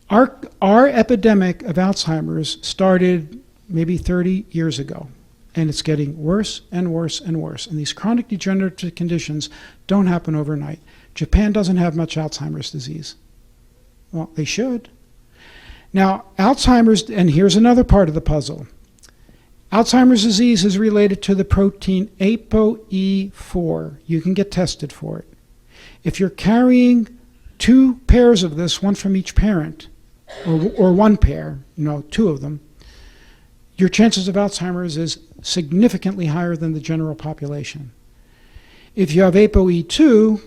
Our epidemic of Alzheimer's started maybe 30 years ago, and it's getting worse and worse and worse. And these chronic degenerative conditions don't happen overnight. Japan doesn't have much Alzheimer's disease. Well, they should. Now, Alzheimer's, and here's another part of the puzzle. Alzheimer's disease is related to the protein ApoE4. You can get tested for it. If you're carrying 2 pairs of this, one from each parent, or one pair, two of them, your chances of Alzheimer's is significantly higher than the general population. If you have ApoE2,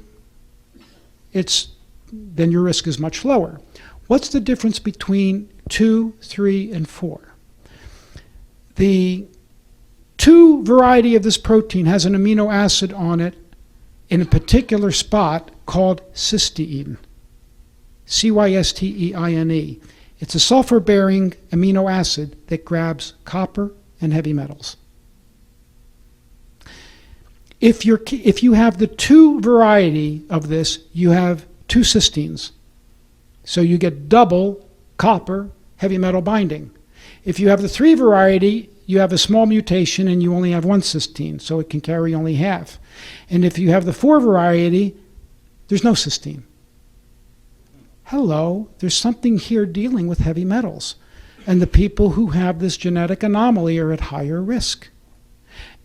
then your risk is much lower. What's the difference between 2, 3, and 4? The 2 variety of this protein has an amino acid on it in a particular spot called cysteine. Cysteine. It's a sulfur-bearing amino acid that grabs copper and heavy metals. If you have the 2 variety of this, you have 2 cysteines. So you get double copper heavy metal binding. If you have the 3 variety, you have a small mutation and you only have 1 cysteine, so it can carry only half. And if you have the 4 variety, there's no cysteine. Hello, there's something here dealing with heavy metals. And the people who have this genetic anomaly are at higher risk.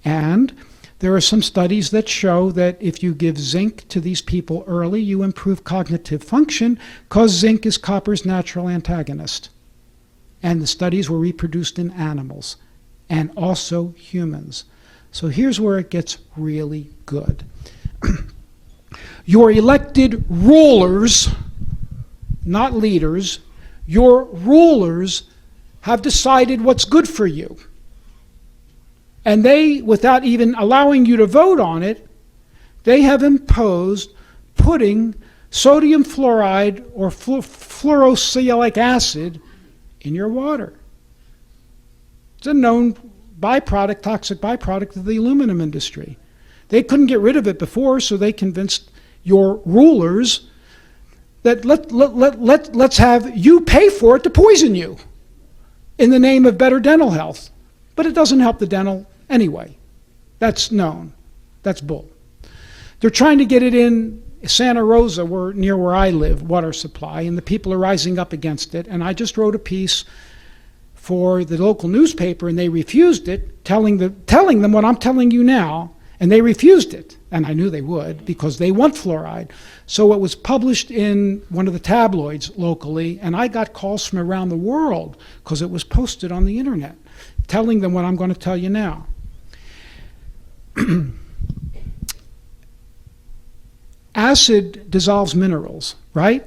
And There are some studies that show that if you give zinc to these people early, you improve cognitive function because zinc is copper's natural antagonist. And the studies were reproduced in animals and also humans. So here's where it gets really good. Your elected rulers, not leaders, your rulers have decided what's good for you. And they, without even allowing you to vote on it, they have imposed putting sodium fluoride or fluorosilicic acid in your water. It's a known byproduct, toxic byproduct of the aluminum industry. They couldn't get rid of it before, so they convinced your rulers that let's have you pay for it to poison you in the name of better dental health. But it doesn't help the dental anyway. That's known. That's bull. They're trying to get it in Santa Rosa, near where I live, water supply, and the people are rising up against it. And I just wrote a piece for the local newspaper, and they refused it, telling them what I'm telling you now, and they refused it. And I knew they would, because they want fluoride. So it was published in one of the tabloids locally, and I got calls from around the world because it was posted on the internet, telling them what I'm going to tell you now. Acid dissolves minerals, right?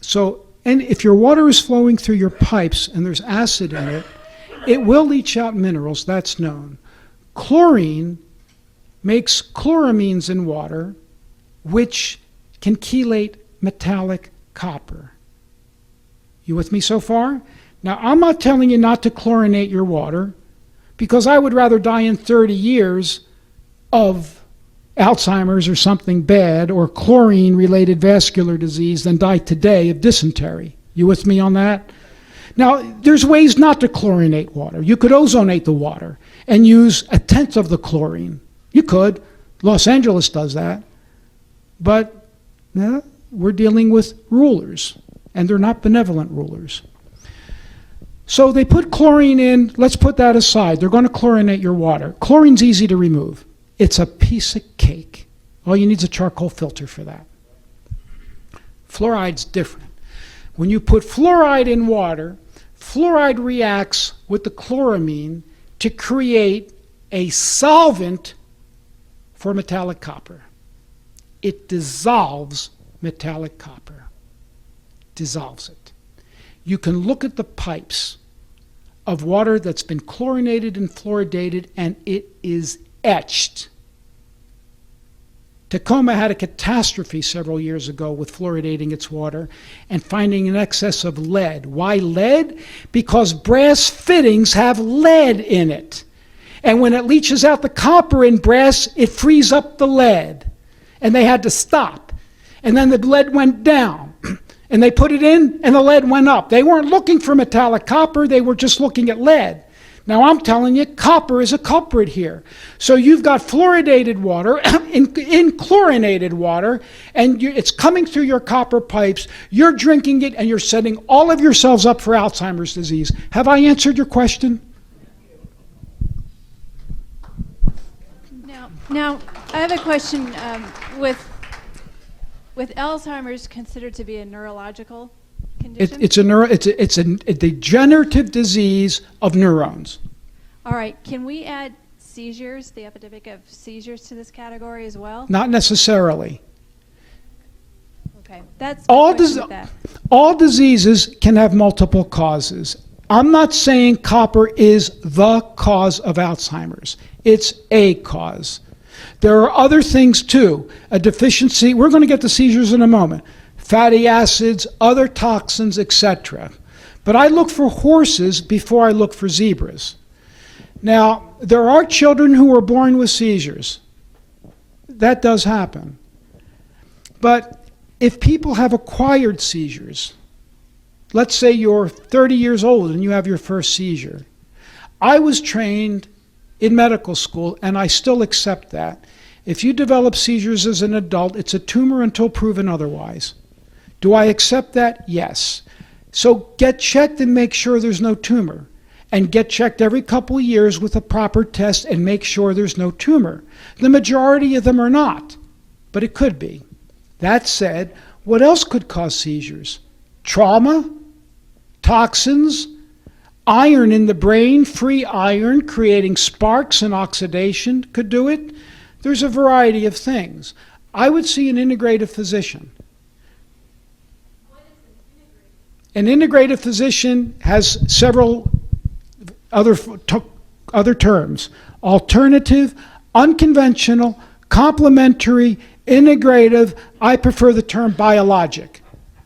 So, and if your water is flowing through your pipes and there's acid in it, it will leach out minerals, that's known. Chlorine makes chloramines in water, which can chelate metallic copper. You with me so far? Now, I'm not telling you not to chlorinate your water, because I would rather die in 30 years of Alzheimer's or something bad, or chlorine-related vascular disease, than die today of dysentery. You with me on that? Now, there's ways not to chlorinate water. You could ozonate the water and use 1/10 of the chlorine. You could. Los Angeles does that. But we're dealing with rulers, and they're not benevolent rulers. So they put chlorine in. Let's put that aside. They're going to chlorinate your water. Chlorine's easy to remove. It's a piece of cake. All you need is a charcoal filter for that. Fluoride's different. When you put fluoride in water, fluoride reacts with the chloramine to create a solvent for metallic copper. It dissolves metallic copper. Dissolves it. You can look at the pipes of water that's been chlorinated and fluoridated, and it is etched. Tacoma had a catastrophe several years ago with fluoridating its water and finding an excess of lead. Why lead? Because brass fittings have lead in it. And when it leaches out the copper in brass, it frees up the lead. And they had to stop. And then the lead went down. And they put it in, and the lead went up. They weren't looking for metallic copper, they were just looking at lead. Now I'm telling you, copper is a culprit here. So you've got fluoridated water in chlorinated water, and it's coming through your copper pipes. You're drinking it, and you're setting all of yourselves up for Alzheimer's disease. Have I answered your question? Now I have a question. With Alzheimer's considered to be a neurological condition? It's a degenerative disease of neurons. All right. Can we add seizures, the epidemic of seizures, to this category as well? Not necessarily. Okay. That's my question with that. All diseases can have multiple causes. I'm not saying copper is the cause of Alzheimer's. It's a cause. There are other things too. A deficiency, we're going to get to seizures in a moment. Fatty acids, other toxins, etc. But I look for horses before I look for zebras. Now, there are children who are born with seizures. That does happen. But if people have acquired seizures, let's say you're 30 years old and you have your first seizure. I was trained in medical school, and I still accept that. If you develop seizures as an adult, it's a tumor until proven otherwise. Do I accept that? Yes. So get checked and make sure there's no tumor. and get checked every couple of years with a proper test and make sure there's no tumor. The majority of them are not, but it could be. That said, what else could cause seizures? Trauma, toxins, iron in the brain, free iron creating sparks and oxidation could do it. There's a variety of things. I would see an integrative physician. An integrative physician has several other terms: alternative, unconventional, complementary, integrative. I prefer the term biologic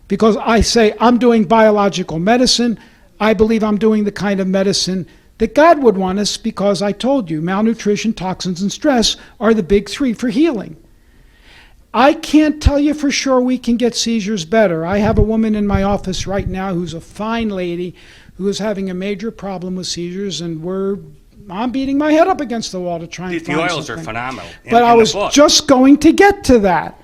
because I say I'm doing biological medicine. I believe I'm doing the kind of medicine that God would want us, because I told you malnutrition, toxins, and stress are the big three for healing. I can't tell you for sure we can get seizures better. I have a woman in my office right now who's a fine lady who is having a major problem with seizures, and I'm beating my head up against the wall to try and The find oils something. are phenomenal. But I was just going to get to that.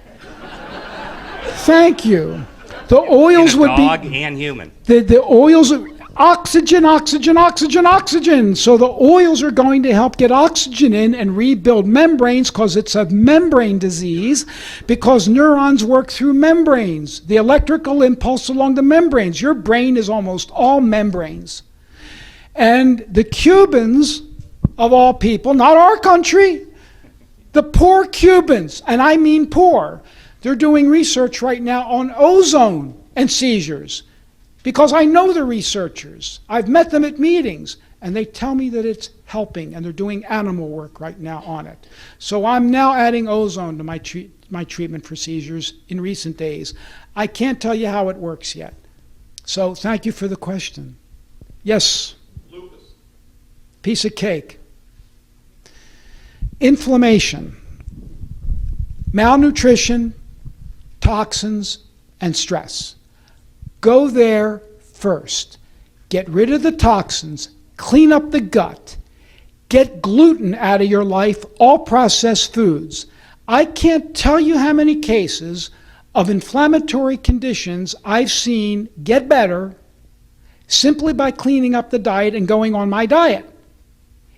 Thank you. The oils in a would dog be and human. the oils are oxygen, oxygen, oxygen, oxygen. So the oils are going to help get oxygen in and rebuild membranes, because it's a membrane disease, because neurons work through membranes. The electrical impulse along the membranes. Your brain is almost all membranes. And the Cubans, of all people, not our country, the poor Cubans, and I mean poor, they're doing research right now on ozone and seizures. Because I know the researchers. I've met them at meetings, and they tell me that it's helping, and they're doing animal work right now on it. So I'm now adding ozone to my treatment for seizures in recent days. I can't tell you how it works yet. So thank you for the question. Yes? Lupus. Piece of cake. Inflammation, malnutrition, toxins, and stress. Go there first. Get rid of the toxins, clean up the gut, get gluten out of your life, all processed foods. I can't tell you how many cases of inflammatory conditions I've seen get better simply by cleaning up the diet and going on my diet.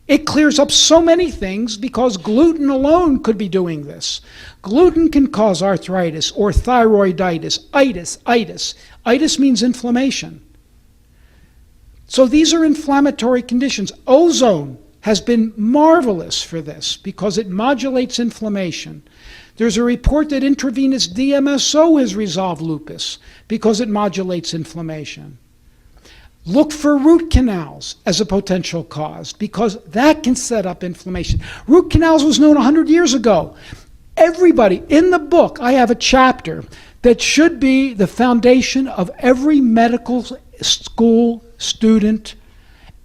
It clears up so many things because gluten alone could be doing this. Gluten can cause arthritis or thyroiditis, itis. Itis means inflammation. So these are inflammatory conditions. Ozone has been marvelous for this because it modulates inflammation. There's a report that intravenous DMSO has resolved lupus because it modulates inflammation. Look for root canals as a potential cause because that can set up inflammation. Root canals was known 100 years ago. Everybody, in the book, I have a chapter that should be the foundation of every medical school student,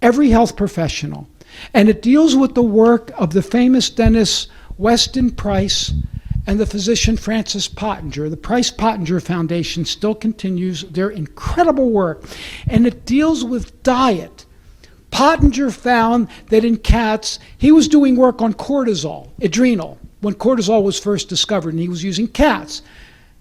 every health professional. And it deals with the work of the famous dentist Weston Price and the physician Francis Pottinger. The Price-Pottinger Foundation still continues their incredible work, and it deals with diet. Pottinger found that in cats, he was doing work on cortisol, adrenal, when cortisol was first discovered, and he was using cats.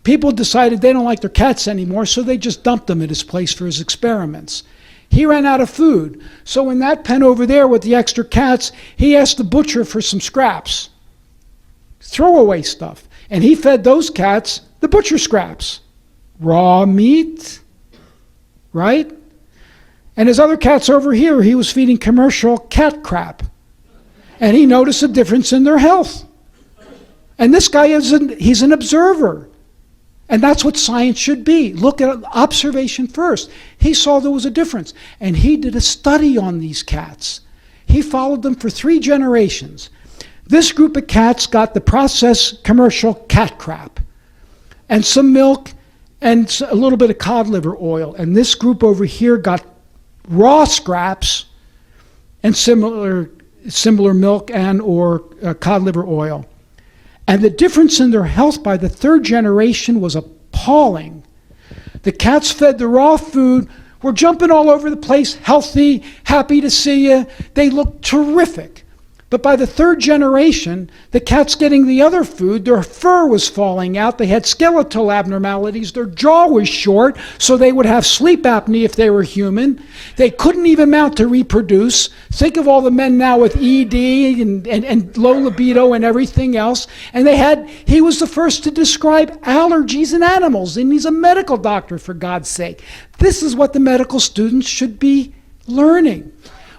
People decided they don't like their cats anymore, so they just dumped them at his place for his experiments. He ran out of food, so in that pen over there with the extra cats, he asked the butcher for some scraps. Throwaway stuff. And he fed those cats the butcher scraps. Raw meat, right? And his other cats over here, he was feeding commercial cat crap. And he noticed a difference in their health. And this guy he's an observer. And that's what science should be. Look at observation first. He saw there was a difference. And he did a study on these cats. He followed them for 3 generations. This group of cats got the processed commercial cat crap and some milk and a little bit of cod liver oil. And this group over here got raw scraps and similar milk and or cod liver oil. And the difference in their health by the 3rd generation was appalling. The cats fed the raw food, were jumping all over the place, healthy, happy to see you. They looked terrific. But by the third generation, the cat's getting the other food, their fur was falling out, they had skeletal abnormalities, their jaw was short, so they would have sleep apnea if they were human. They couldn't even mount to reproduce. Think of all the men now with ED and low libido and everything else. And he was the first to describe allergies in animals, and he's a medical doctor, for God's sake. This is what the medical students should be learning.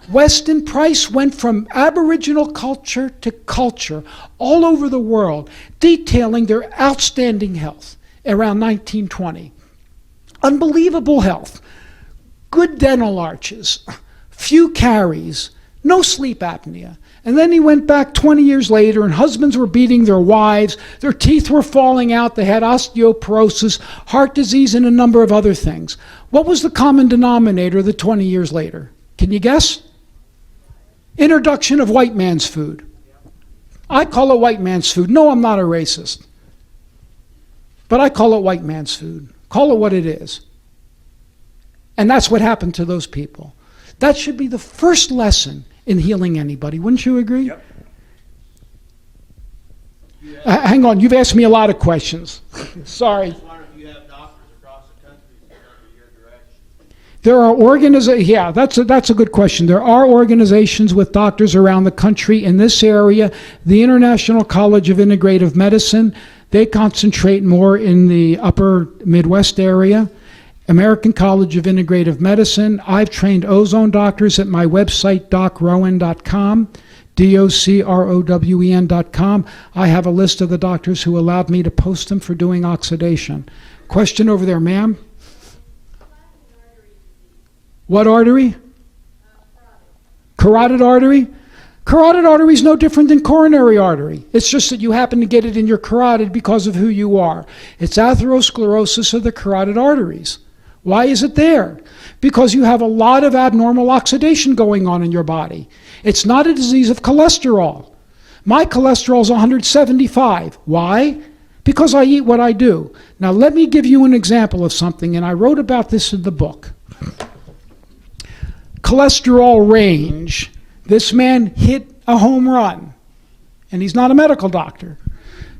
Weston Price went from Aboriginal culture to culture all over the world, detailing their outstanding health around 1920. Unbelievable health, good dental arches, few caries, no sleep apnea. And then he went back 20 years later, and husbands were beating their wives, their teeth were falling out, they had osteoporosis, heart disease, and a number of other things. What was the common denominator the 20 years later? Can you guess? Introduction of white man's food. I call it white man's food. No, I'm not a racist. But I call it white man's food. Call it what it is. And that's what happened to those people. That should be the first lesson in healing anybody. Wouldn't you agree? Yep. Hang on, you've asked me a lot of questions. Sorry. I just wonder if you have doctors across the country that under your direction. There are organizations, yeah, that's a good question. There are organizations with doctors around the country in this area. The International College of Integrative Medicine, they concentrate more in the upper Midwest area. American College of Integrative Medicine. I've trained ozone doctors at my website, docrowen.com, docrowen.com. I have a list of the doctors who allowed me to post them for doing oxidation. Question over there, ma'am? What artery? Carotid artery? Carotid artery is no different than coronary artery. It's just that you happen to get it in your carotid because of who you are. It's atherosclerosis of the carotid arteries. Why is it there? Because you have a lot of abnormal oxidation going on in your body. It's not a disease of cholesterol. My cholesterol is 175. Why? Because I eat what I do. Now let me give you an example of something, and I wrote about this in the book. Cholesterol range. This man hit a home run, and he's not a medical doctor.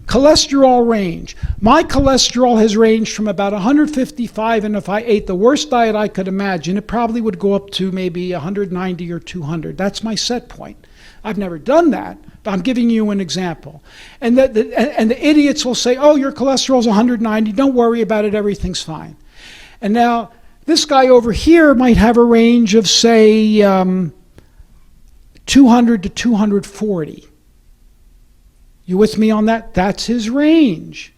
Cholesterol range. My cholesterol has ranged from about 155, and if I ate the worst diet I could imagine, it probably would go up to maybe 190 or 200. That's my set point. I've never done that, but I'm giving you an example. And the idiots will say, oh, your cholesterol's 190, don't worry about it, everything's fine. And now, this guy over here might have a range of, say, 200 to 240. You with me on that? That's his range.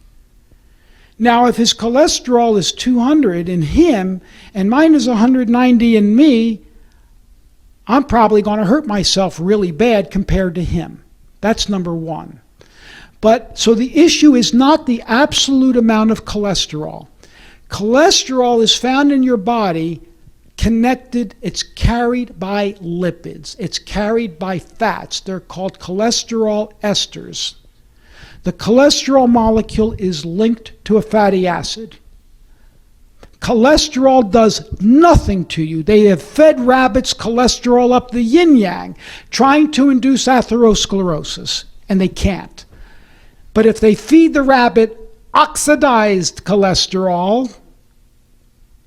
Now, if his cholesterol is 200 in him, and mine is 190 in me, I'm probably going to hurt myself really bad compared to him. That's number one. But, so the issue is not the absolute amount of cholesterol. Cholesterol is found in your body connected, it's carried by lipids. It's carried by fats. They're called cholesterol esters. The cholesterol molecule is linked to a fatty acid. Cholesterol does nothing to you. They have fed rabbits cholesterol up the yin-yang, trying to induce atherosclerosis, and they can't. But if they feed the rabbit oxidized cholesterol,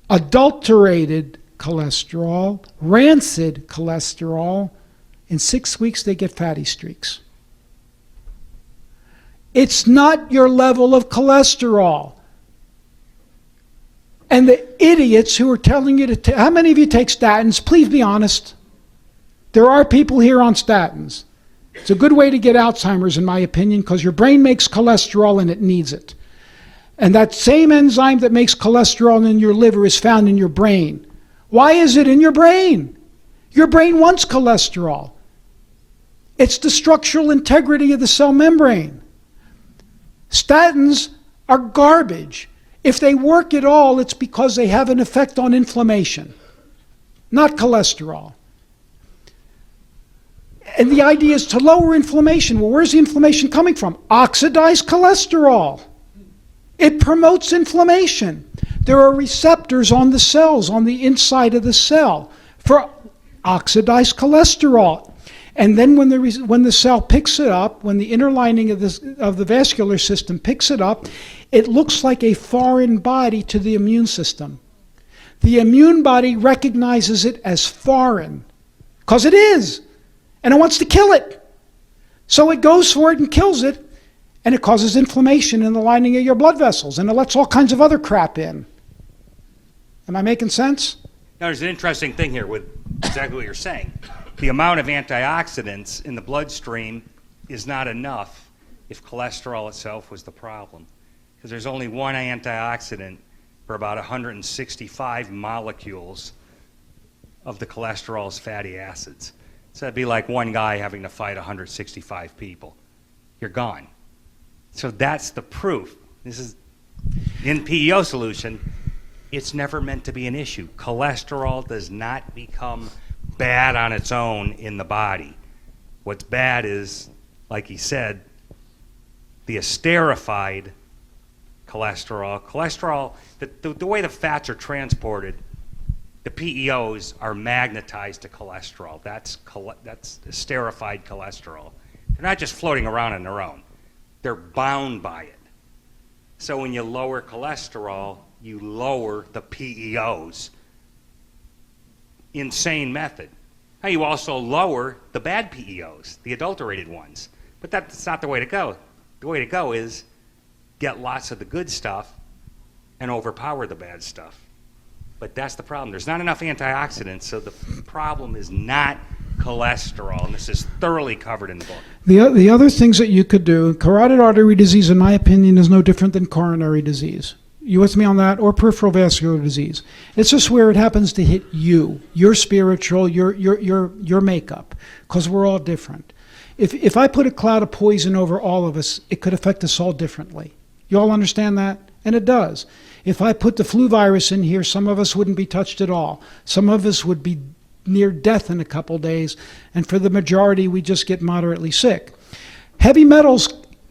adulterated cholesterol, rancid cholesterol, in 6 weeks they get fatty streaks. It's not your level of cholesterol. And the idiots who are telling you to how many of you take statins? Please be honest. There are people here on statins. It's a good way to get Alzheimer's, in my opinion, because your brain makes cholesterol and it needs it. And that same enzyme that makes cholesterol in your liver is found in your brain. Why is it in your brain? Your brain wants cholesterol. It's the structural integrity of the cell membrane. Statins are garbage. If they work at all, it's because they have an effect on inflammation, not cholesterol. And the idea is to lower inflammation. Well, where's the inflammation coming from? Oxidized cholesterol. It promotes inflammation. There are receptors on the cells, on the inside of the cell, for oxidized cholesterol. And then when the cell picks it up, when the inner lining of the vascular system picks it up, it looks like a foreign body to the immune system. The immune body recognizes it as foreign, because it is, and it wants to kill it. So it goes for it and kills it, and it causes inflammation in the lining of your blood vessels, and it lets all kinds of other crap in. Am I making sense? Now, there's an interesting thing here with exactly what you're saying. The amount of antioxidants in the bloodstream is not enough if cholesterol itself was the problem, because there's only one antioxidant for about 165 molecules of the cholesterol's fatty acids. So that'd be like one guy having to fight 165 people. You're gone. So that's the proof. This is in PEO solution. It's never meant to be an issue. Cholesterol does not become bad on its own in the body. What's bad is, like he said, the esterified cholesterol. Cholesterol, the way the fats are transported, the PEOs are magnetized to cholesterol. That's esterified cholesterol. They're not just floating around on their own. They're bound by it. So when you lower cholesterol, you lower the PEOs. Insane method. Now you also lower the bad PEOs, the adulterated ones. But that's not the way to go. The way to go is get lots of the good stuff and overpower the bad stuff. But that's the problem. There's not enough antioxidants, so the problem is not cholesterol, and this is thoroughly covered in the book. The other things that you could do, carotid artery disease, in my opinion, is no different than coronary disease. You with me on that? Or peripheral vascular disease. It's just where it happens to hit you, your spiritual, your makeup, because we're all different. If I put a cloud of poison over all of us, it could affect us all differently. You all understand that? And it does. If I put the flu virus in here, some of us wouldn't be touched at all. Some of us would be near death in a couple days, and for the majority, we just get moderately sick. Heavy metals,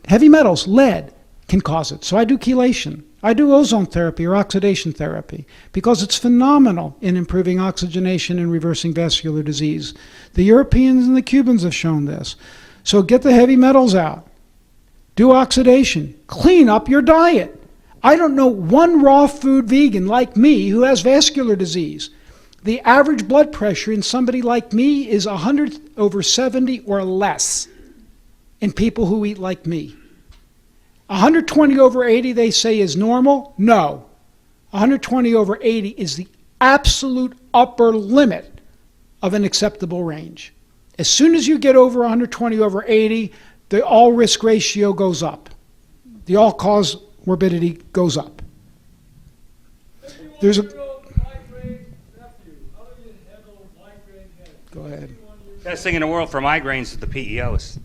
lead, can cause it. So I do chelation. I do ozone therapy or oxidation therapy because it's phenomenal in improving oxygenation and reversing vascular disease. The Europeans and the Cubans have shown this. So get the heavy metals out. Do oxidation. Clean up your diet. I don't know one raw food vegan like me who has vascular disease. The average blood pressure in somebody like me is 100/70 or less in people who eat like me. 120/80 they say is normal. No. 120/80 is the absolute upper limit of an acceptable range. As soon as you get over 120/80, the all-risk ratio goes up. The all-cause morbidity goes up. There's a... Go ahead. Best thing in the world for migraines is the PEOs.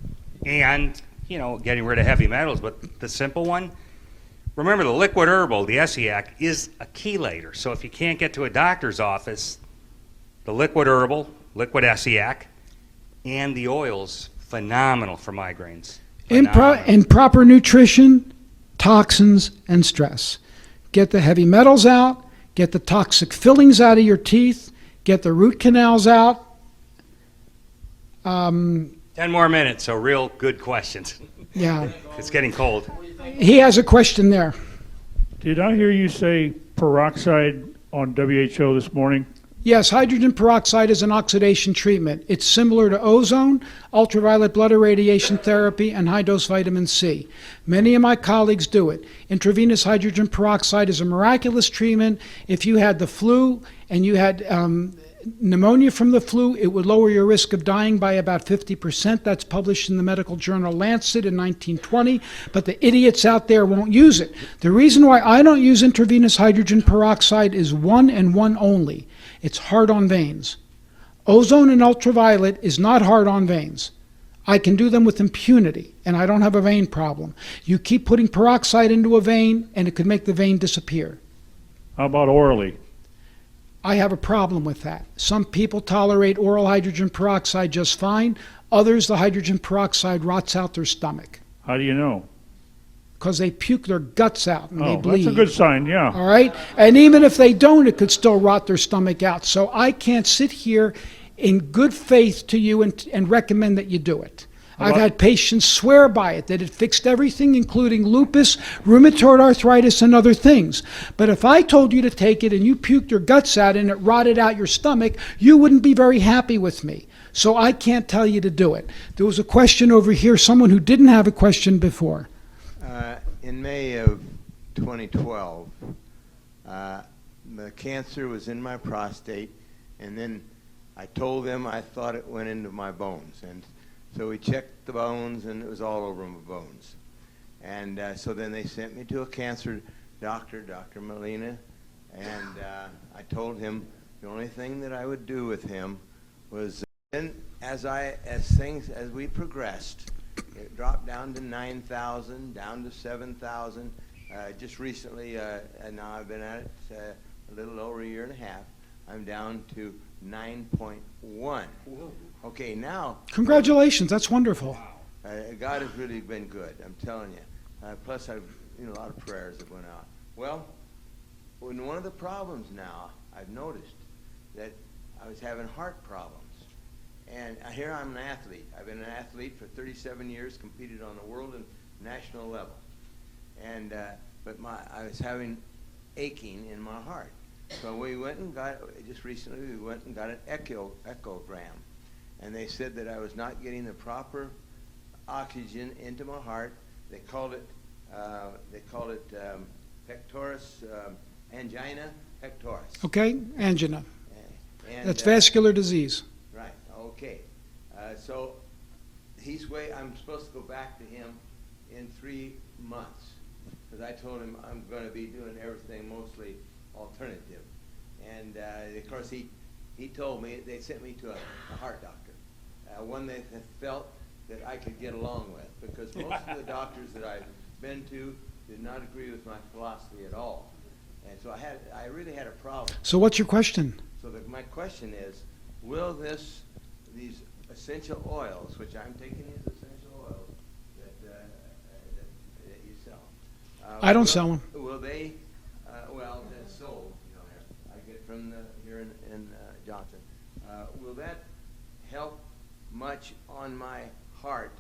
And, getting rid of heavy metals. But the simple one, remember the liquid herbal, the ESIAC, is a chelator. So if you can't get to a doctor's office, the liquid herbal, liquid ESIAC, and the oils, phenomenal for migraines. And proper nutrition, toxins, and stress. Get the heavy metals out, get the toxic fillings out of your teeth, get the root canals out. 10 more minutes, so real good questions. Yeah. It's getting cold. He has a question there. Did I hear you say peroxide on WHO this morning? Yes, hydrogen peroxide is an oxidation treatment. It's similar to ozone, ultraviolet blood irradiation therapy, and high-dose vitamin C. Many of my colleagues do it. Intravenous hydrogen peroxide is a miraculous treatment. If you had the flu and you had pneumonia from the flu, it would lower your risk of dying by about 50%. That's published in the medical journal Lancet in 1920, but the idiots out there won't use it. The reason why I don't use intravenous hydrogen peroxide is one and one only. It's hard on veins. Ozone and ultraviolet is not hard on veins. I can do them with impunity, and I don't have a vein problem. You keep putting peroxide into a vein, and it could make the vein disappear. How about orally? I have a problem with that. Some people tolerate oral hydrogen peroxide just fine. Others, the hydrogen peroxide rots out their stomach How do you know? because they puke their guts out and they bleed. That's a good sign, yeah. All right? And even if they don't, it could still rot their stomach out. So I can't sit here in good faith to you and recommend that you do it. I've Well- had patients swear by it, that it fixed everything, including lupus, rheumatoid arthritis, and other things. But if I told you to take it and you puked your guts out and it rotted out your stomach, you wouldn't be very happy with me. So I can't tell you to do it. There was a question over here, someone who didn't have a question before. In May of 2012, the cancer was in my prostate, and then I told them I thought it went into my bones. And so we checked the bones, and it was all over my bones. And so then they sent me to a cancer doctor, Dr. Molina, and I told him the only thing that I would do with him was then as we progressed, it dropped down to 9,000, down to 7,000. Just recently, and now I've been at it a little over a year and a half, I'm down to 9.1. Okay, now... Congratulations, that's wonderful. God has really been good, I'm telling you. Plus, a lot of prayers that went out. Well, one of the problems now, I've noticed that I was having heart problems. And here I'm an athlete. I've been an athlete for 37 years, competed on the world and national level. And but I was having aching in my heart. So we went and got, just recently, we went and got an echogram. And they said that I was not getting the proper oxygen into my heart. They called it pectoris, angina pectoris. Okay, angina. And, That's vascular disease. Right, okay. So I'm supposed to go back to him in 3 months, because I told him I'm going to be doing everything mostly alternative. And of course he told me, they sent me to a heart doctor, one that felt that I could get along with, because most of the doctors that I've been to did not agree with my philosophy at all. And so I really had a problem. So what's your question? So my question is, will these essential oils, which I'm taking these essential oils that you sell. I don't sell them. Will they, well, that's sold, I get from here in Johnson. Will that help much on my heart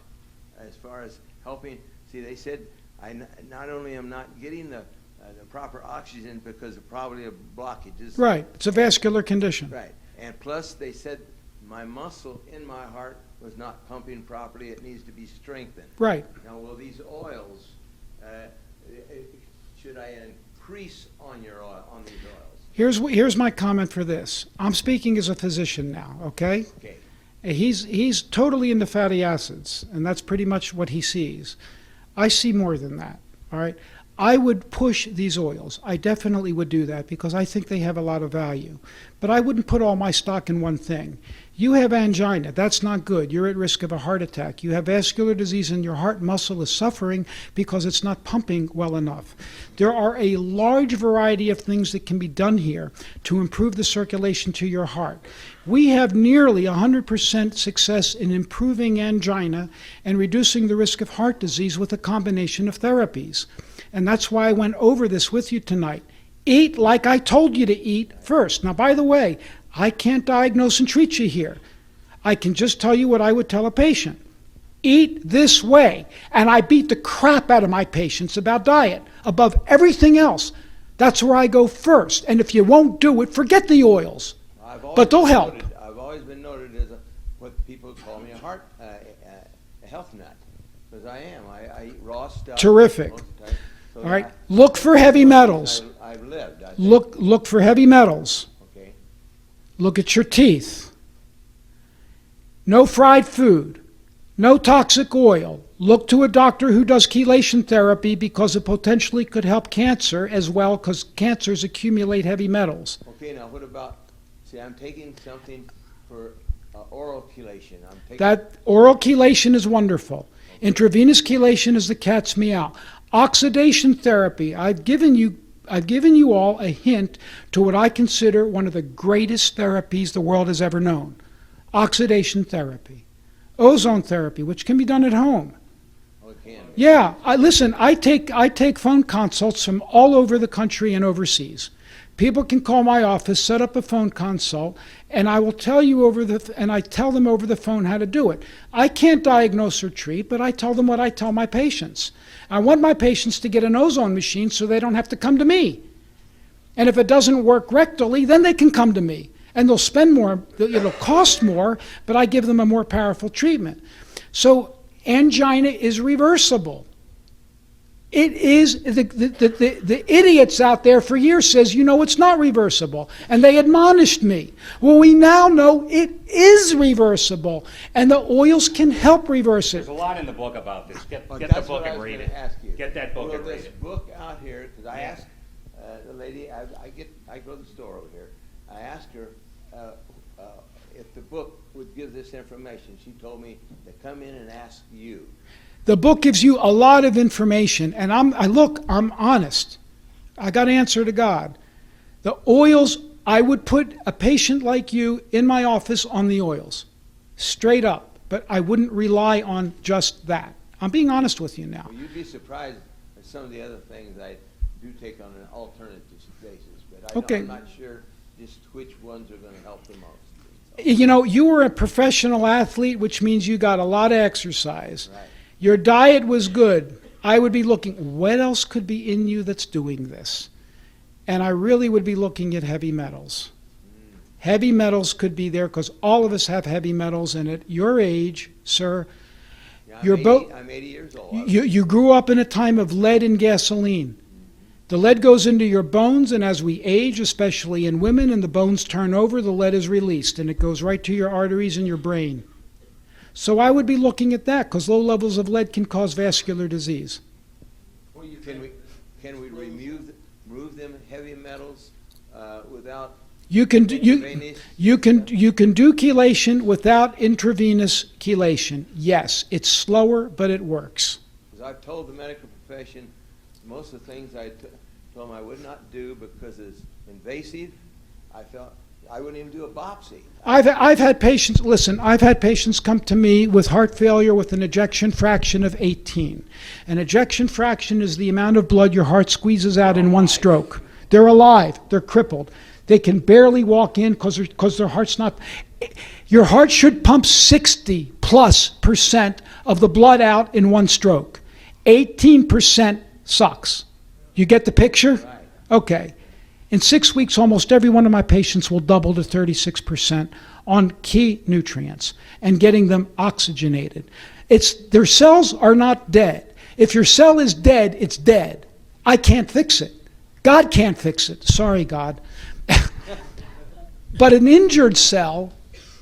as far as helping? See, they said I not only am not getting the proper oxygen because of probably a blockage. Right, it's a vascular condition. Right, and plus they said my muscle in my heart was not pumping properly. It needs to be strengthened. Right. Now, will these oils, should I increase on these oils? Here's my comment for this. I'm speaking as a physician now, okay? Okay. He's totally into fatty acids, and that's pretty much what he sees. I see more than that, all right? I would push these oils. I definitely would do that because I think they have a lot of value. But I wouldn't put all my stock in one thing. You have angina. That's not good. You're at risk of a heart attack. You have vascular disease and your heart muscle is suffering because it's not pumping well enough. There are a large variety of things that can be done here to improve the circulation to your heart. We have nearly 100% success in improving angina and reducing the risk of heart disease with a combination of therapies. And that's why I went over this with you tonight. Eat like I told you to eat first. Now, by the way, I can't diagnose and treat you here. I can just tell you what I would tell a patient. Eat this way. And I beat the crap out of my patients about diet above everything else. That's where I go first. And if you won't do it, forget the oils. But they'll help. I've always been noted as what people call me a health nut, because I am. I eat raw stuff. Terrific. Most of the time. So All right. Look for heavy metals. I've lived. I think. Look for heavy metals. Okay. Look at your teeth. No fried food. No toxic oil. Look to a doctor who does chelation therapy because it potentially could help cancer as well, because cancers accumulate heavy metals. Okay. Now, what about? See, I'm taking something for oral chelation. That oral chelation is wonderful. Intravenous chelation is the cat's meow. Oxidation therapy. I've given you all a hint to what I consider one of the greatest therapies the world has ever known. Oxidation therapy. Ozone therapy, which can be done at home. Oh, it can. Yeah, listen, I take phone consults from all over the country and overseas. People can call my office, set up a phone consult, and I will tell you and I tell them over the phone how to do it. I can't diagnose or treat, but I tell them what I tell my patients. I want my patients to get an ozone machine so they don't have to come to me. And if it doesn't work rectally, then they can come to me. And they'll spend more, it'll cost more, but I give them a more powerful treatment. So angina is reversible. It is, the idiots out there for years says, it's not reversible. And they admonished me. Well, we now know it is reversible. And the oils can help reverse it. There's a lot in the book about this. Get the That's book what I and was read gonna it. ask you. Get that book Will and read this it. book out here, because I asked the lady, I go to the store over here, I asked her if the book would give this information. She told me to come in and ask you. The book gives you a lot of information, and I'm honest. I got to answer to God. The oils, I would put a patient like you in my office on the oils, straight up, but I wouldn't rely on just that. I'm being honest with you now. Well, you'd be surprised at some of the other things I do take on an alternative basis, but Okay. I'm not sure just which ones are going to help the most. You were a professional athlete, which means you got a lot of exercise. Right. Your diet was good. I would be looking, what else could be in you that's doing this? And I really would be looking at heavy metals. Heavy metals could be there because all of us have heavy metals, and at your age, sir, Yeah, I'm 80 years old. you grew up in a time of lead and gasoline. The lead goes into your bones, and as we age, especially in women, and the bones turn over, the lead is released, and it goes right to your arteries and your brain. So I would be looking at that, because low levels of lead can cause vascular disease. Can we remove them heavy metals without You can do, intravenous? you can do chelation without intravenous chelation. Yes, it's slower, but it works. Because I've told the medical profession most of the things I told them I would not do because it's invasive. I felt I wouldn't even do a biopsy. I've had patients, listen, I've had patients come to me with heart failure with an ejection fraction of 18. An ejection fraction is the amount of blood your heart squeezes out in one stroke. They're alive, they're crippled. They can barely walk in because their heart's not. Your heart should pump 60+% of the blood out in one stroke. 18% sucks. You get the picture? Right. Okay. In 6 weeks, almost every one of my patients will double to 36% on key nutrients and getting them oxygenated. Their cells are not dead. If your cell is dead, it's dead. I can't fix it. God can't fix it. Sorry, God. But an injured cell,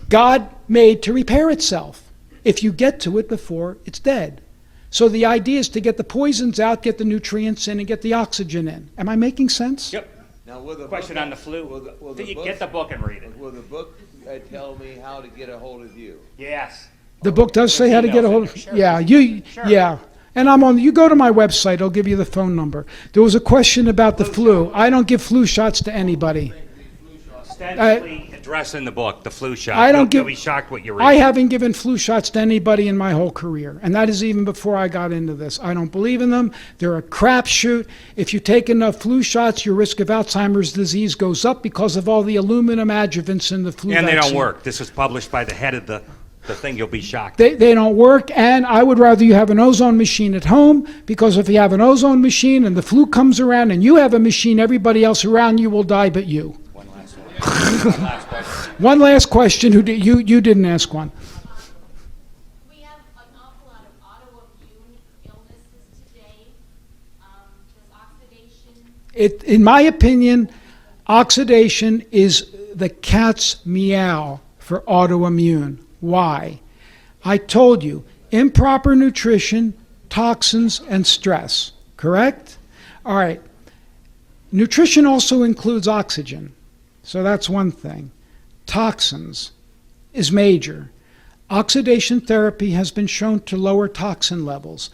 God made to repair itself if you get to it before it's dead. So the idea is to get the poisons out, get the nutrients in, and get the oxygen in. Am I making sense? Yep. Now, will the Question book, on the flu. will the book, Get the book and read it. Will the book tell me how to get a hold of you? Yes. The book does say how to get a hold of. Sure. Yeah, Sure. yeah. And you go to my website, I'll give you the phone number. There was a question about the flu. I don't give flu shots to anybody. Extensively addressed in the book, the flu shot. I don't You'll give. be shocked what you read. I haven't given flu shots to anybody in my whole career, and that is even before I got into this. I don't believe in them. They're a crapshoot. If you take enough flu shots, your risk of Alzheimer's disease goes up because of all the aluminum adjuvants in the flu And they vaccine. don't work. This was published by the head of the thing. You'll be shocked. They don't work, and I would rather you have an ozone machine at home, because if you have an ozone machine and the flu comes around and you have a machine, everybody else around you will die but you. One last one. One last question. One last question. You didn't ask one. We have an awful lot of autoimmune illnesses today. Does oxidation? In my opinion, oxidation is the cat's meow for autoimmune. Why? I told you, improper nutrition, toxins, and stress, correct? All right. Nutrition also includes oxygen, so that's one thing. Toxins is major. Oxidation therapy has been shown to lower toxin levels,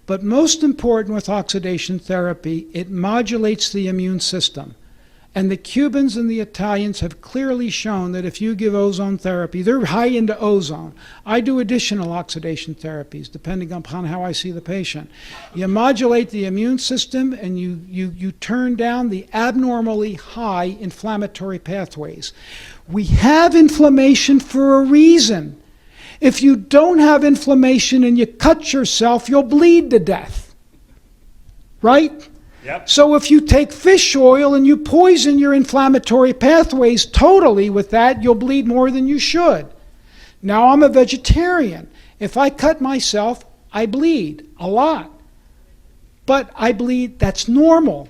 but most important with oxidation therapy, it modulates the immune system. And the Cubans and the Italians have clearly shown that if you give ozone therapy, they're high into ozone. I do additional oxidation therapies, depending upon how I see the patient. You modulate the immune system, and you turn down the abnormally high inflammatory pathways. We have inflammation for a reason. If you don't have inflammation and you cut yourself, you'll bleed to death. Right? Yep. So if you take fish oil and you poison your inflammatory pathways totally with that, you'll bleed more than you should. Now, I'm a vegetarian. If I cut myself, I bleed a lot. But I bleed, that's normal.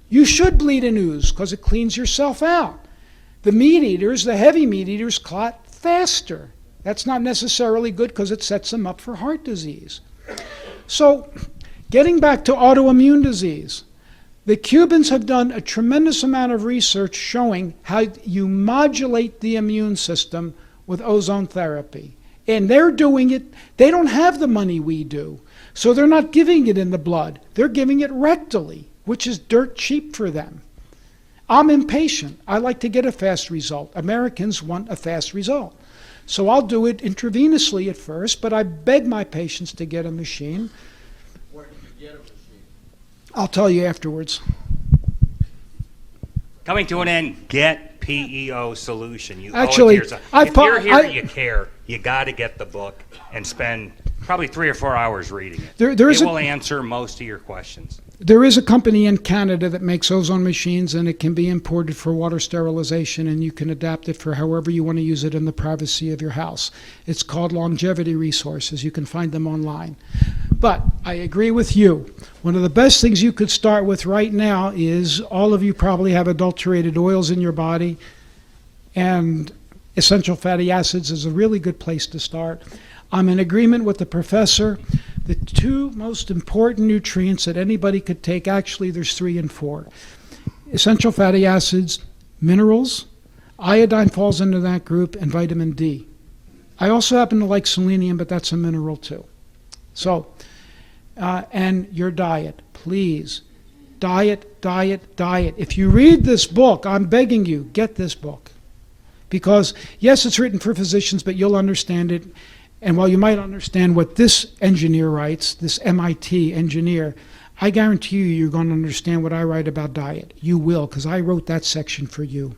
You should bleed and ooze because it cleans yourself out. The meat eaters, the heavy meat eaters, clot faster. That's not necessarily good because it sets them up for heart disease. So, getting back to autoimmune disease, the Cubans have done a tremendous amount of research showing how you modulate the immune system with ozone therapy. And they're doing it, they don't have the money we do. So they're not giving it in the blood. They're giving it rectally, which is dirt cheap for them. I'm impatient. I like to get a fast result. Americans want a fast result. So I'll do it intravenously at first, but I beg my patients to get a machine. Where did you get a machine? I'll tell you afterwards. Coming to an end, get PEO Solution. You Actually, owe it to yourself. If you're here, you care. You got to get the book and spend probably 3 or 4 hours reading it. There It is a- will answer most of your questions. There is a company in Canada that makes ozone machines, and it can be imported for water sterilization, and you can adapt it for however you want to use it in the privacy of your house. It's called Longevity Resources. You can find them online. But I agree with you. One of the best things you could start with right now is all of you probably have adulterated oils in your body, and essential fatty acids is a really good place to start. I'm in agreement with the professor. The 2 most important nutrients that anybody could take, actually there's 3 and 4. Essential fatty acids, minerals, iodine falls into that group, and vitamin D. I also happen to like selenium, but that's a mineral too. So, and your diet, please. Diet, diet, diet. If you read this book, I'm begging you, get this book. Because, yes, it's written for physicians, but you'll understand it. And while you might understand what this engineer writes, this MIT engineer, I guarantee you're going to understand what I write about diet. You will, because I wrote that section for you.